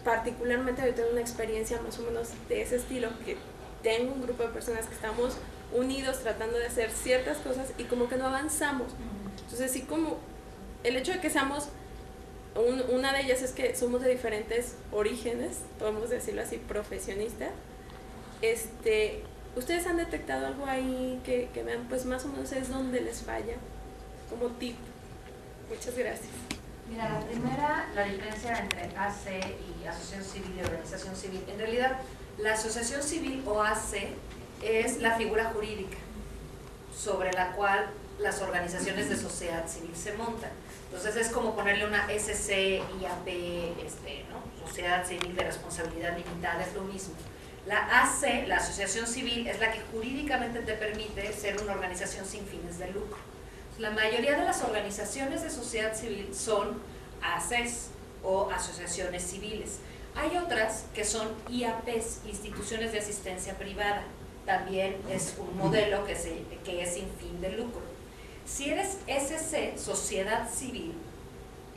Particularmente yo tengo una experiencia más o menos de ese estilo, que tengo un grupo de personas que estamos unidos tratando de hacer ciertas cosas y como que no avanzamos. Entonces sí, como el hecho de que seamos, una de ellas es que somos de diferentes orígenes, podemos decirlo así, profesionistas. ¿Ustedes han detectado algo ahí que vean, pues más o menos es donde les falla, como tip? Muchas gracias. Mira, la primera, la diferencia entre AC y asociación civil y organización civil. En realidad, la asociación civil o AC es la figura jurídica sobre la cual las organizaciones de sociedad civil se montan. Entonces es como ponerle una SC, IAP, ¿no? Sociedad Civil de Responsabilidad Limitada, es lo mismo. La AC, la asociación civil, es la que jurídicamente te permite ser una organización sin fines de lucro. La mayoría de las organizaciones de sociedad civil son ACs o asociaciones civiles. Hay otras que son IAPs, instituciones de asistencia privada. También es un modelo que es sin fin de lucro. Si eres SC, sociedad civil,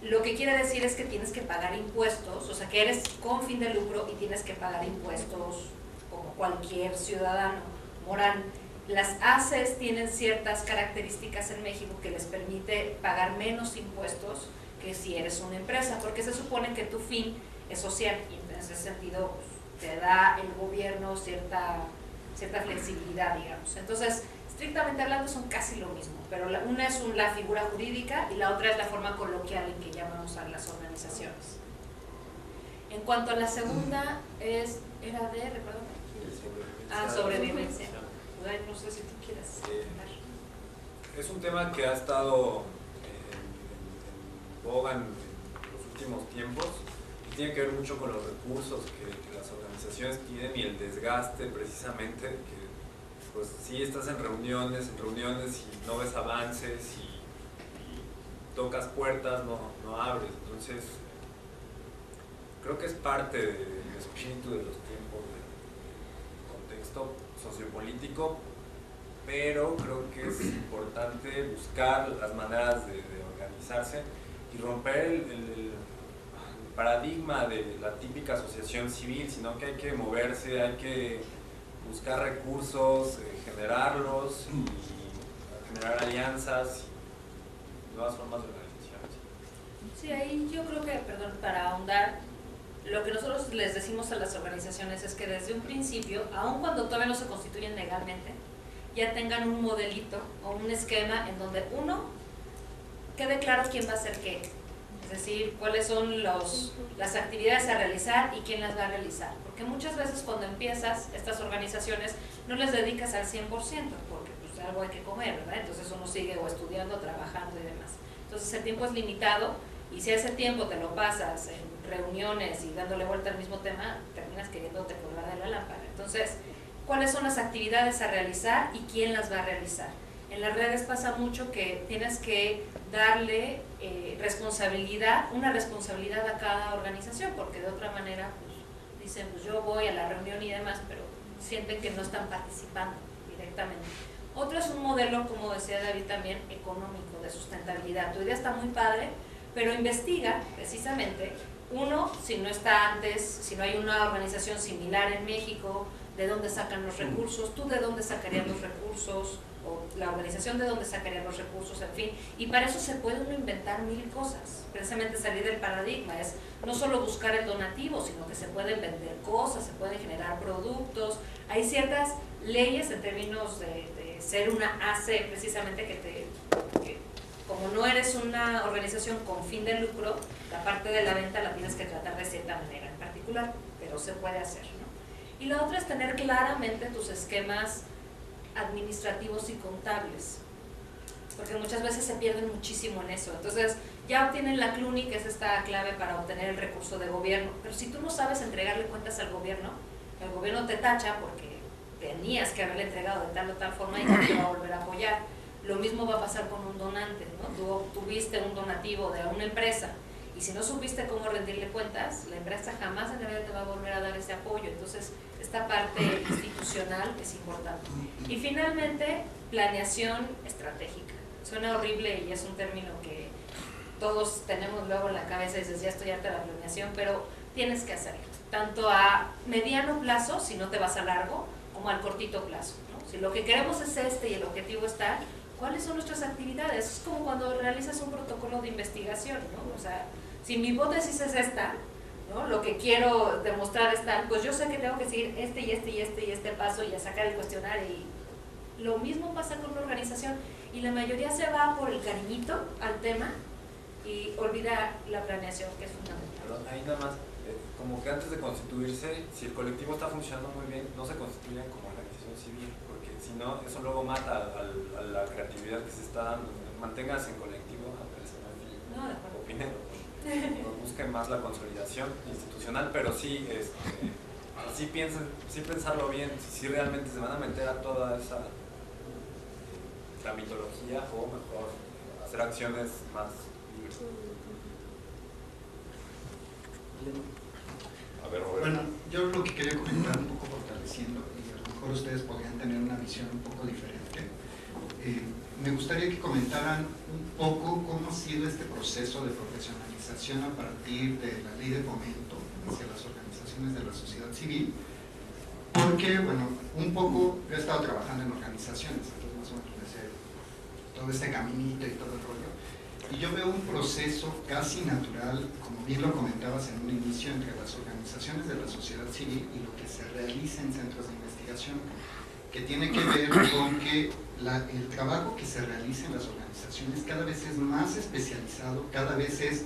lo que quiere decir es que tienes que pagar impuestos, o sea que eres con fin de lucro y tienes que pagar impuestos como cualquier ciudadano moral. Las ACs tienen ciertas características en México que les permite pagar menos impuestos que si eres una empresa, porque se supone que tu fin es social y en ese sentido pues, te da el gobierno cierta flexibilidad, digamos. Entonces, estrictamente hablando son casi lo mismo, pero una es la figura jurídica y la otra es la forma coloquial en que llamamos a las organizaciones. En cuanto a la segunda, era de, recuérdame, sobrevivencia. No sé si tú quieres comentar. Es un tema que ha estado en boga en los últimos tiempos y tiene que ver mucho con los recursos que las organizaciones tienen y el desgaste precisamente, que pues sí estás en reuniones y no ves avances y tocas puertas, no abres. Entonces creo que es parte del espíritu de los tiempos del contexto sociopolítico, pero creo que es importante buscar las maneras de organizarse y romper el paradigma de la típica asociación civil, sino que hay que moverse, hay que buscar recursos, generarlos y generar alianzas y nuevas formas de organización. Sí, ahí yo creo que, perdón, para ahondar, lo que nosotros les decimos a las organizaciones es que desde un principio, aun cuando todavía no se constituyen legalmente, ya tengan un modelito o un esquema en donde uno quede claro quién va a hacer qué. Es decir, cuáles son las actividades a realizar y quién las va a realizar. Porque muchas veces cuando empiezas estas organizaciones no les dedicas al 100%, porque pues algo hay que comer, ¿verdad? Entonces uno sigue o estudiando, trabajando y demás. Entonces el tiempo es limitado y si ese tiempo te lo pasas en reuniones y dándole vuelta al mismo tema, terminas queriéndote colgar de la lámpara. Entonces, ¿cuáles son las actividades a realizar y quién las va a realizar? En las redes pasa mucho que tienes que darle una responsabilidad a cada organización, porque de otra manera pues, dicen, pues yo voy a la reunión y demás, pero sienten que no están participando directamente. Otro es un modelo, como decía David también, económico, de sustentabilidad. Tu idea está muy padre, pero investiga precisamente, uno, si no está antes, si no hay una organización similar en México, de dónde sacan los recursos, tú de dónde sacarías los recursos, o la organización de dónde sacaría los recursos, en fin, y para eso se puede uno inventar 1000 cosas, precisamente salir del paradigma, es no solo buscar el donativo, sino que se pueden vender cosas, se pueden generar productos, hay ciertas leyes en términos de ser una AC, precisamente que como no eres una organización con fin de lucro, la parte de la venta la tienes que tratar de cierta manera en particular, pero se puede hacer, ¿no? Y la otra es tener claramente tus esquemas administrativos y contables, porque muchas veces se pierden muchísimo en eso. Entonces ya obtienen la CLUNY, que es esta clave para obtener el recurso de gobierno, pero si tú no sabes entregarle cuentas al gobierno, el gobierno te tacha porque tenías que haberle entregado de tal o tal forma y no te va a volver a apoyar. Lo mismo va a pasar con un donante, ¿no? Tú tuviste un donativo de una empresa y si no supiste cómo rendirle cuentas, la empresa jamás en la vida te va a volver a dar ese apoyo. Entonces esta parte institucional es importante. Y finalmente, planeación estratégica. Suena horrible y es un término que todos tenemos luego en la cabeza y dices, ya estoy harta de la planeación, pero tienes que hacerlo, tanto a mediano plazo, si no te vas a largo, como al cortito plazo, ¿no? Si lo que queremos es este y el objetivo es tal, ¿cuáles son nuestras actividades? Es como cuando realizas un protocolo de investigación, ¿no? O sea, si mi hipótesis es esta, ¿no? Lo que quiero demostrar es tal, pues yo sé que tengo que seguir este y este y este y este paso y a sacar el cuestionario. Y lo mismo pasa con una organización y la mayoría se va por el cariñito al tema y olvida la planeación, que es fundamental. Pero ahí nada más, como que antes de constituirse, si el colectivo está funcionando muy bien, no se constituyen como organización civil, porque si no, eso luego mata a la creatividad que se está dando. Manténganse en colectivo, No, de acuerdo. opinen, busquen más la consolidación institucional, pero sí, sí pensarlo bien, si realmente se van a meter a toda esa tramitología o mejor hacer acciones más libres. A ver, Roberto. Bueno, yo lo que quería comentar un poco fortaleciendo, y a lo mejor ustedes podrían tener una visión un poco diferente, me gustaría que comentaran un poco cómo ha sido este proceso de profesionalización a partir de la ley de fomento hacia las organizaciones de la sociedad civil, porque, bueno, un poco yo he estado trabajando en organizaciones, entonces más o menos me sé todo este caminito y todo el rollo, y yo veo un proceso casi natural, como bien lo comentabas en un inicio, entre las organizaciones de la sociedad civil y lo que se realiza en centros de investigación, que tiene que ver con que el trabajo que se realiza en las organizaciones cada vez es más especializado, cada vez es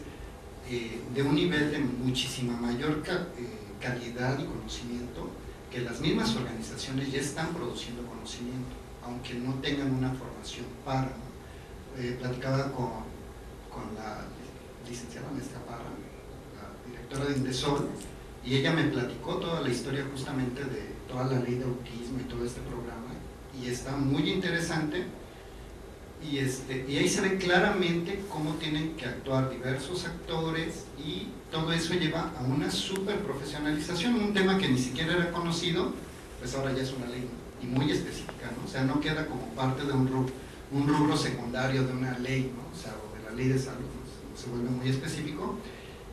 de un nivel de muchísima mayor calidad y conocimiento, que las mismas organizaciones ya están produciendo conocimiento, aunque no tengan una formación para, ¿no? Platicaba con la licenciada Maestra Parra, la directora de Indesol, y ella me platicó toda la historia justamente de toda la ley de autismo y todo este programa, y está muy interesante, y ahí se ve claramente cómo tienen que actuar diversos actores, y todo eso lleva a una súper profesionalización, un tema que ni siquiera era conocido, pues ahora ya es una ley y muy específica, ¿no? O sea, no queda como parte de un rubro secundario de una ley, ¿no? O sea, o de la ley de salud, ¿no? Se vuelve muy específico.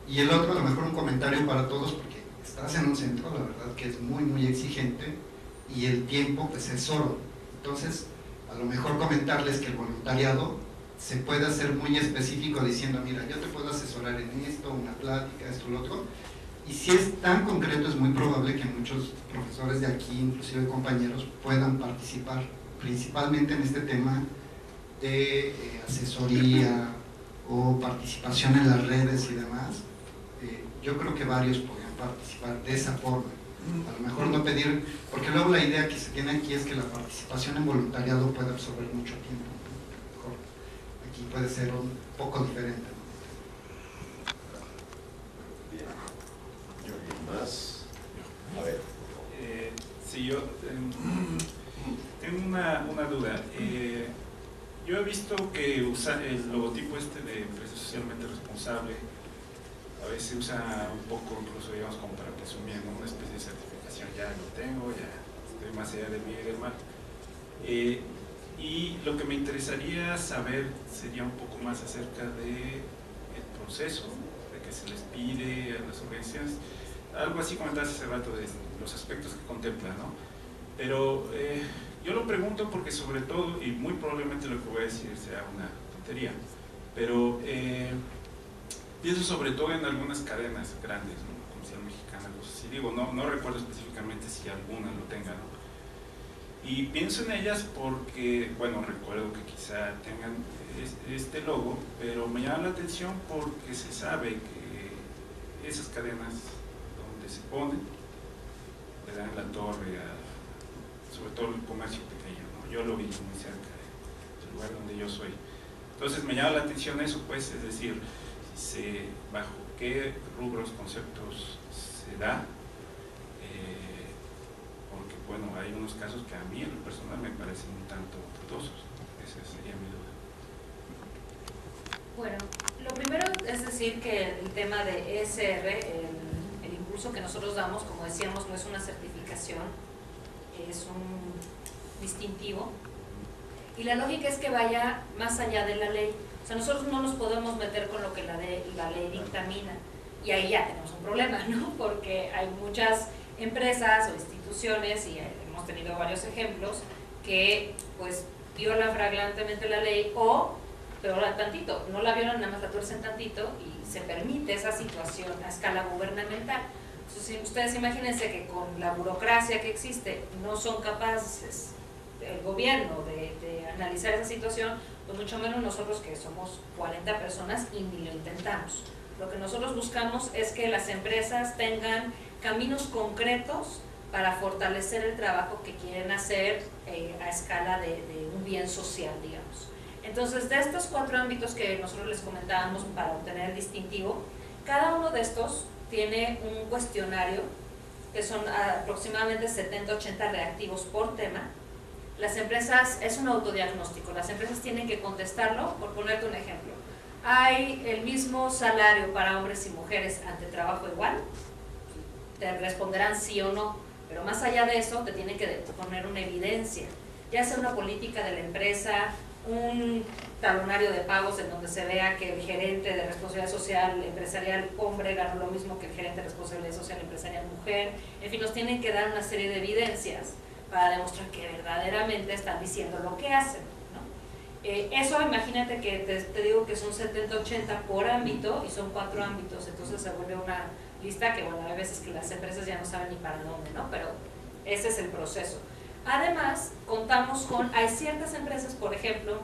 Y el otro, a lo mejor un comentario para todos, porque estás en un centro, la verdad que es muy, muy exigente, y el tiempo pues es oro. Entonces, a lo mejor comentarles que el voluntariado se puede hacer muy específico diciendo, mira, yo te puedo asesorar en esto, una plática, esto, lo otro. Y si es tan concreto, es muy probable que muchos profesores de aquí, inclusive compañeros, puedan participar, principalmente en este tema de asesoría o participación en las redes y demás. Yo creo que varios podrían participar de esa forma. A lo mejor no pedir, porque luego la idea que se tiene aquí es que la participación en voluntariado puede absorber mucho tiempo. Mejor aquí puede ser un poco diferente. Más. A ver. Sí, yo tengo una duda. Yo he visto que usar el logotipo de empresa socialmente responsable a veces se usa un poco, incluso digamos como para presumir, ¿no? Una especie de certificación, ya lo tengo, ya estoy más allá del bien y del mal. Y lo que me interesaría saber sería un poco más acerca del proceso, de que se les pide a las organizaciones. Algo así comentaste hace rato de los aspectos que contempla, ¿no? Pero yo lo pregunto porque sobre todo, y muy probablemente lo que voy a decir sea una tontería, pero pienso sobre todo en algunas cadenas grandes, ¿no? Comercial Mexicana, cosas así. Digo, no recuerdo específicamente si alguna lo tenga, ¿no? Y pienso en ellas porque, bueno, recuerdo que quizá tengan este logo, pero me llama la atención porque se sabe que esas cadenas se ponen, le dan la torre sobre todo el comercio pequeño, ¿no? Yo lo vi muy cerca del lugar donde yo soy. Entonces me llama la atención eso, pues, es decir, bajo qué rubros, conceptos se da, porque bueno, hay unos casos que a mí en lo personal me parecen un tanto dudosos. Esa sería mi duda. Bueno, lo primero es decir que el tema de ESR, el impulso que nosotros damos, como decíamos, no es una certificación, es un distintivo, y la lógica es que vaya más allá de la ley. O sea, nosotros no nos podemos meter con lo que la ley dictamina, y ahí ya tenemos un problema, ¿no? Porque hay muchas empresas o instituciones, y hemos tenido varios ejemplos, que pues violan flagrantemente la ley o, peor tantito, no la violan, nada más la tuercen tantito y se permite esa situación a escala gubernamental. Entonces, ustedes imagínense que con la burocracia que existe no son capaces el gobierno de analizar esa situación, pues mucho menos nosotros que somos 40 personas y ni lo intentamos. Lo que nosotros buscamos es que las empresas tengan caminos concretos para fortalecer el trabajo que quieren hacer a escala de un bien social, digamos. Entonces, de estos 4 ámbitos que nosotros les comentábamos para obtener el distintivo, cada uno de estos tiene un cuestionario que son aproximadamente 70-80 reactivos por tema. Las empresas, es un autodiagnóstico, las empresas tienen que contestarlo. Por ponerte un ejemplo, ¿hay el mismo salario para hombres y mujeres ante trabajo igual? Te responderán sí o no, pero más allá de eso te tienen que poner una evidencia, ya sea una política de la empresa, un talonario de pagos en donde se vea que el gerente de responsabilidad social empresarial hombre ganó lo mismo que el gerente de responsabilidad social empresarial mujer. En fin, nos tienen que dar una serie de evidencias para demostrar que verdaderamente están diciendo lo que hacen, ¿no? Eso, imagínate que te digo que son 70-80 por ámbito y son 4 ámbitos, entonces se vuelve una lista que, bueno, hay veces que las empresas ya no saben ni para dónde, ¿no? Pero ese es el proceso. Además, contamos con, hay ciertas empresas, por ejemplo,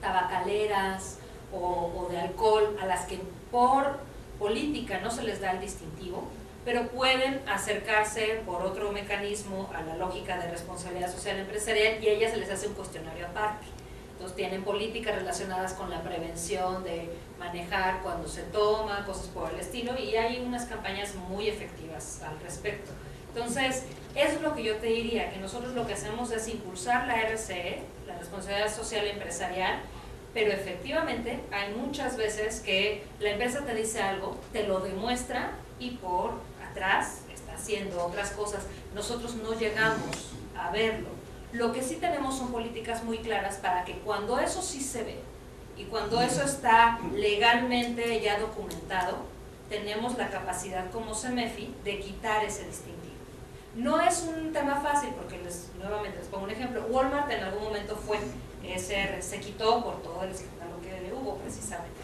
tabacaleras o de alcohol, a las que por política no se les da el distintivo, pero pueden acercarse por otro mecanismo a la lógica de responsabilidad social empresarial y a ellas se les hace un cuestionario aparte. Entonces tienen políticas relacionadas con la prevención de manejar cuando se toma, cosas por el estilo, y hay unas campañas muy efectivas al respecto. Entonces, eso es lo que yo te diría, que nosotros lo que hacemos es impulsar la RCE, la responsabilidad social empresarial, pero efectivamente hay muchas veces que la empresa te dice algo, te lo demuestra y por atrás está haciendo otras cosas. Nosotros no llegamos a verlo. Lo que sí tenemos son políticas muy claras para que cuando eso sí se ve y cuando eso está legalmente ya documentado, tenemos la capacidad como CEMEFI de quitar ese distintivo. No es un tema fácil porque nuevamente les pongo un ejemplo. Walmart en algún momento fue ESR, se quitó por todo el escándalo que le hubo precisamente.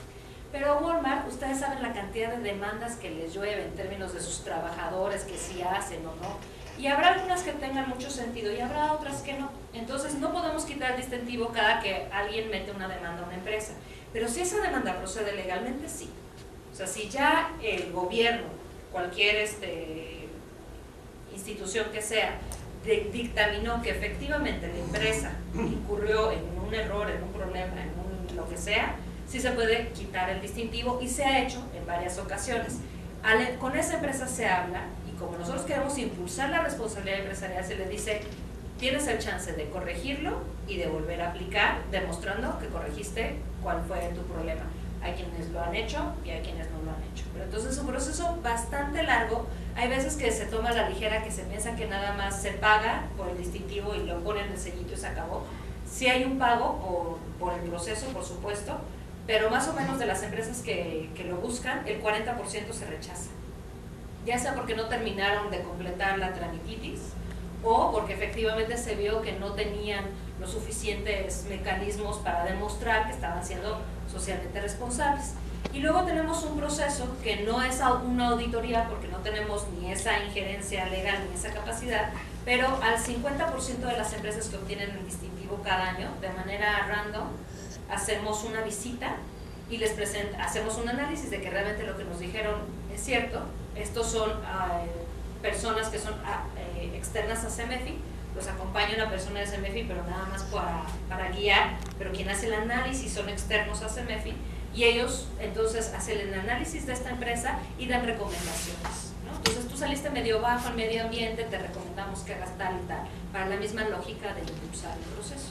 Pero Walmart, ustedes saben la cantidad de demandas que les llueve en términos de sus trabajadores, que sí hacen o no. Y habrá algunas que tengan mucho sentido y habrá otras que no. Entonces no podemos quitar el distintivo cada que alguien mete una demanda a una empresa. Pero si esa demanda procede legalmente, sí. O sea, si ya el gobierno, cualquier institución que sea, dictaminó que efectivamente la empresa incurrió en un error, en un problema, en lo que sea, sí se puede quitar el distintivo y se ha hecho en varias ocasiones. Con esa empresa se habla y como nosotros queremos impulsar la responsabilidad empresarial, se le dice, tienes el chance de corregirlo y de volver a aplicar, demostrando que corregiste cuál fue tu problema. Hay quienes lo han hecho y hay quienes no lo han hecho. Pero entonces es un proceso bastante largo. Hay veces que se toma a la ligera, que se piensa que nada más se paga por el distintivo y lo ponen el sellito y se acabó. Sí hay un pago por el proceso, por supuesto, pero más o menos de las empresas que lo buscan, el 40% se rechaza. Ya sea porque no terminaron de completar la tramititis o porque efectivamente se vio que no tenían los suficientes mecanismos para demostrar que estaban siendo socialmente responsables. Y luego tenemos un proceso que no es una auditoría porque no tenemos ni esa injerencia legal ni esa capacidad, pero al 50% de las empresas que obtienen el distintivo cada año, de manera random, hacemos una visita y les hacemos un análisis de que realmente lo que nos dijeron es cierto. Estos son personas que son externas a CEMEFI, los acompaña una persona de CEMEFI, pero nada más para guiar, pero quien hace el análisis son externos a CEMEFI y ellos entonces hacen el análisis de esta empresa y dan recomendaciones, ¿no? Entonces tú saliste medio bajo en medio ambiente, te recomendamos que hagas tal y tal, para la misma lógica de impulsar el proceso.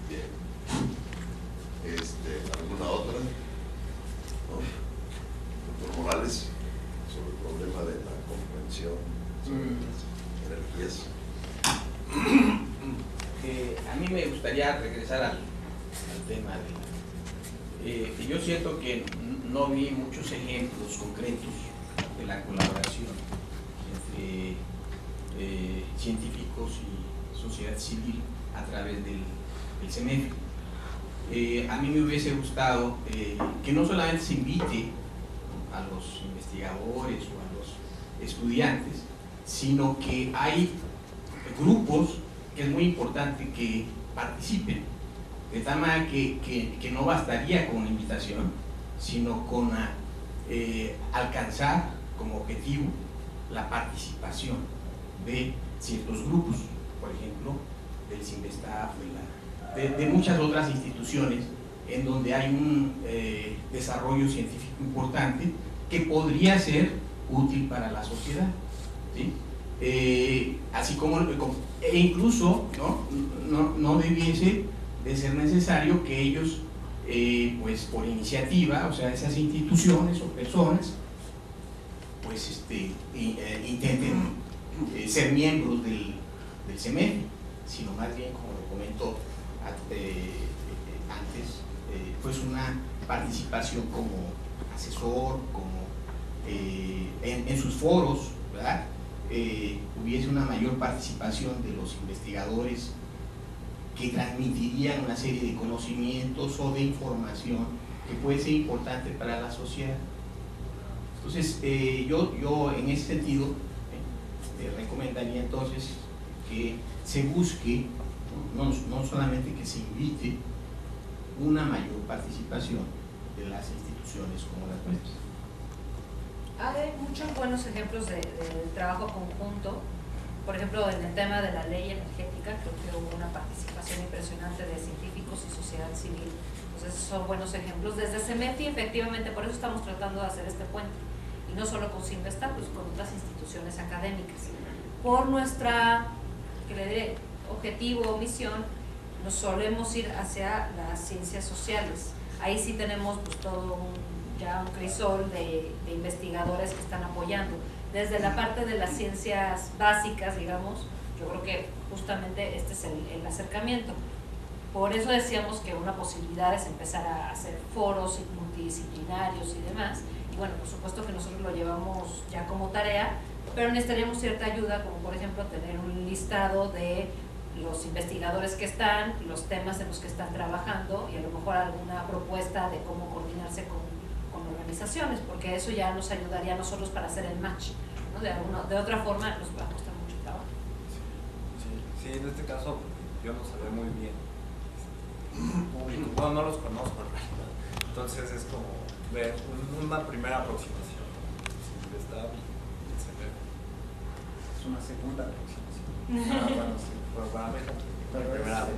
Bien. ¿Alguna otra? ¿No? Doctor Morales, sobre el problema de la comprensión sobre las energías. A mí me gustaría regresar al tema de yo siento que no vi muchos ejemplos concretos de la colaboración entre científicos y sociedad civil a través del CEMEFI. A mí me hubiese gustado que no solamente se invite a los investigadores o a los estudiantes, sino que hay grupos que es muy importante que participen, de tal manera que no bastaría con una invitación, sino con alcanzar como objetivo la participación de ciertos grupos, por ejemplo, del CIMBESTAF, de muchas otras instituciones en donde hay un desarrollo científico importante que podría ser útil para la sociedad, ¿sí? Así como e incluso no debiese de ser necesario que ellos pues por iniciativa, o sea, esas instituciones o personas pues intenten ser miembros del CEMEFI, sino más bien, como lo comentó antes, pues una participación como asesor, como en sus foros, ¿verdad? Hubiese una mayor participación de los investigadores que transmitirían una serie de conocimientos o de información que puede ser importante para la sociedad. Entonces, yo en ese sentido recomendaría entonces que se busque, no solamente que se invite, una mayor participación de las instituciones como las nuestras. Hay muchos buenos ejemplos de trabajo conjunto. Por ejemplo, en el tema de la ley energética, creo que hubo una participación impresionante de científicos y sociedad civil. Entonces, son buenos ejemplos. Desde CEMEFI, efectivamente, por eso estamos tratando de hacer este puente. Y no solo con CIMBESTAF, pues con otras instituciones académicas. Por nuestra, que le diré, objetivo o misión, nos solemos ir hacia las ciencias sociales. Ahí sí tenemos pues todo ya un crisol de investigadores que están apoyando. Desde la parte de las ciencias básicas, digamos, yo creo que justamente este es el acercamiento. Por eso decíamos que una posibilidad es empezar a hacer foros multidisciplinarios y demás, y bueno, por supuesto que nosotros lo llevamos ya como tarea, pero necesitaríamos cierta ayuda, como por ejemplo tener un listado de los investigadores que están, los temas en los que están trabajando y a lo mejor alguna propuesta de cómo coordinarse con organizaciones, porque eso ya nos ayudaría a nosotros para hacer el match, ¿no? De otra forma nos va a costar mucho trabajo. Sí, en este caso yo no sabía muy bien público, bueno, no los conozco en realidad, entonces es como ver una primera aproximación, ¿no? Está Es una segunda aproximación. bueno, sí, pero para mí la primera.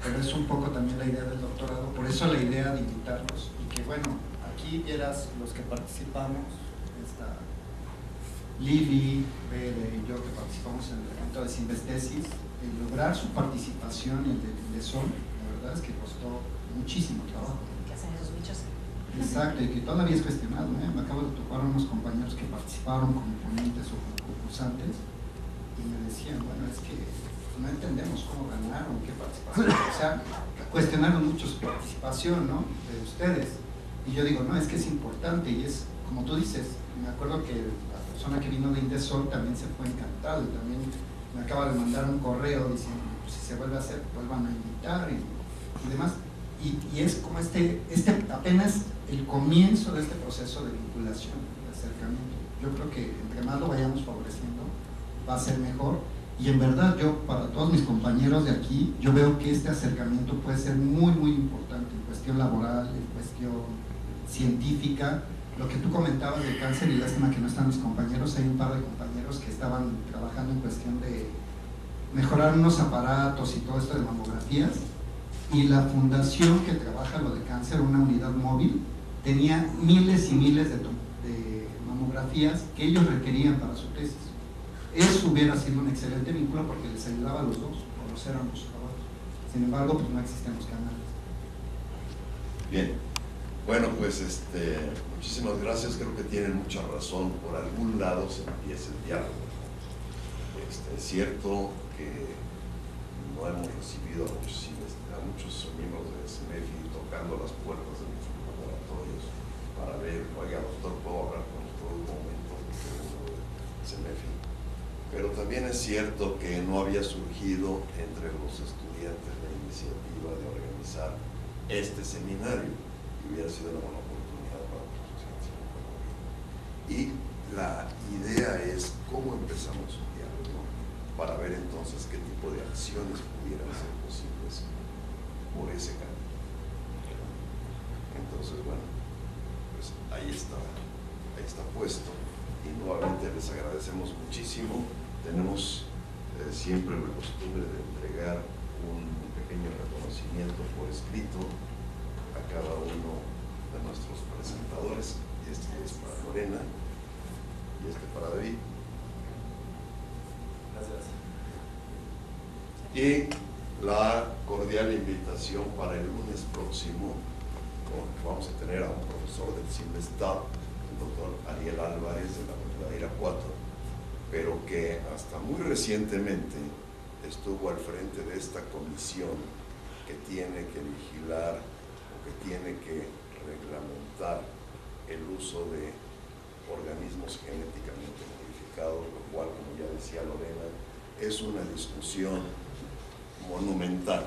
Pero es un poco también la idea del doctorado, por eso la idea de invitarlos y que bueno, aquí vieras los que participamos, esta Livy, Bere y yo que participamos en el evento de Sinvestesis, el lograr su participación y el de INDESOL, la verdad es que costó muchísimo trabajo. ¿Qué hacen esos bichos? Exacto, y que todavía es cuestionado, ¿eh? Me acabo de topar unos compañeros que participaron como ponentes o como concursantes y me decían, bueno, es que no entendemos cómo ganaron, qué participación, o sea, cuestionaron mucho su participación, ¿no?, de ustedes. Y yo digo, no, es que es importante y es, como tú dices, me acuerdo que la persona que vino de INDESOL también se fue encantado y también me acaba de mandar un correo diciendo, pues, si se vuelve a hacer, vuelvan a invitar y demás. Y es como apenas el comienzo de este proceso de vinculación, de acercamiento. Yo creo que entre más lo vayamos favoreciendo, va a ser mejor. Y en verdad yo, para todos mis compañeros de aquí, yo veo que este acercamiento puede ser muy, muy importante en cuestión laboral, en cuestión científica. Lo que tú comentabas del cáncer, y lástima que no están mis compañeros, hay un par de compañeros que estaban trabajando en cuestión de mejorar unos aparatos y todo esto de mamografías, y la fundación que trabaja lo de cáncer, una unidad móvil, tenía miles y miles de mamografías que ellos requerían para su tesis. Eso hubiera sido un excelente vínculo porque les ayudaba a los dos, conocer ambos trabajos. Sin embargo, pues no existen los canales. Bien, bueno, pues muchísimas gracias. Creo que tienen mucha razón. Por algún lado se empieza el diálogo. Es cierto que no hemos recibido a muchos miembros de SMEFI tocando las puertas de nuestros laboratorios para ver, oiga, doctor, ¿puedo hablar con usted un momento? De SMEFI. Pero también es cierto que no había surgido entre los estudiantes la iniciativa de organizar este seminario, y hubiera sido una buena oportunidad para nosotros en psicología. Y la idea es cómo empezamos un diálogo, para ver entonces qué tipo de acciones pudieran ser posibles por ese camino. Entonces, bueno, pues ahí está puesto, y nuevamente les agradecemos muchísimo. Tenemos siempre la costumbre de entregar un pequeño reconocimiento por escrito a cada uno de nuestros presentadores. Este es para Lorena y este para David. Gracias. Y la cordial invitación para el lunes próximo, vamos a tener a un profesor del CIMBESTAB, el doctor Ariel Álvarez, de la Facultad de Irapuato, pero que hasta muy recientemente estuvo al frente de esta comisión que tiene que vigilar o que tiene que reglamentar el uso de organismos genéticamente modificados, lo cual, como ya decía Lorena, es una discusión monumental.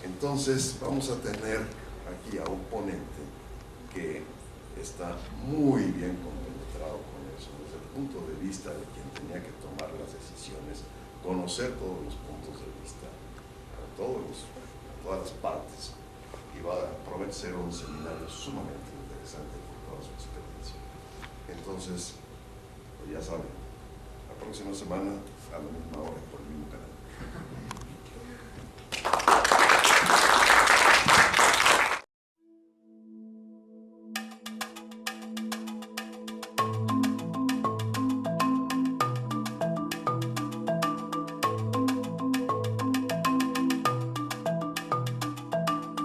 Entonces vamos a tener aquí a un ponente que está muy bien compenetrado con eso, desde el punto de vista de quien tenía que tomar las decisiones, conocer todos los puntos de vista, todas las partes, y va a prometer ser un seminario sumamente interesante por toda su experiencia. Entonces, pues ya saben, la próxima semana a la misma hora por el mismo canal.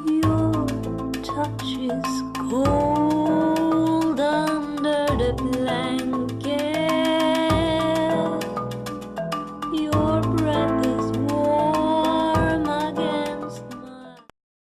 Your touch is cold.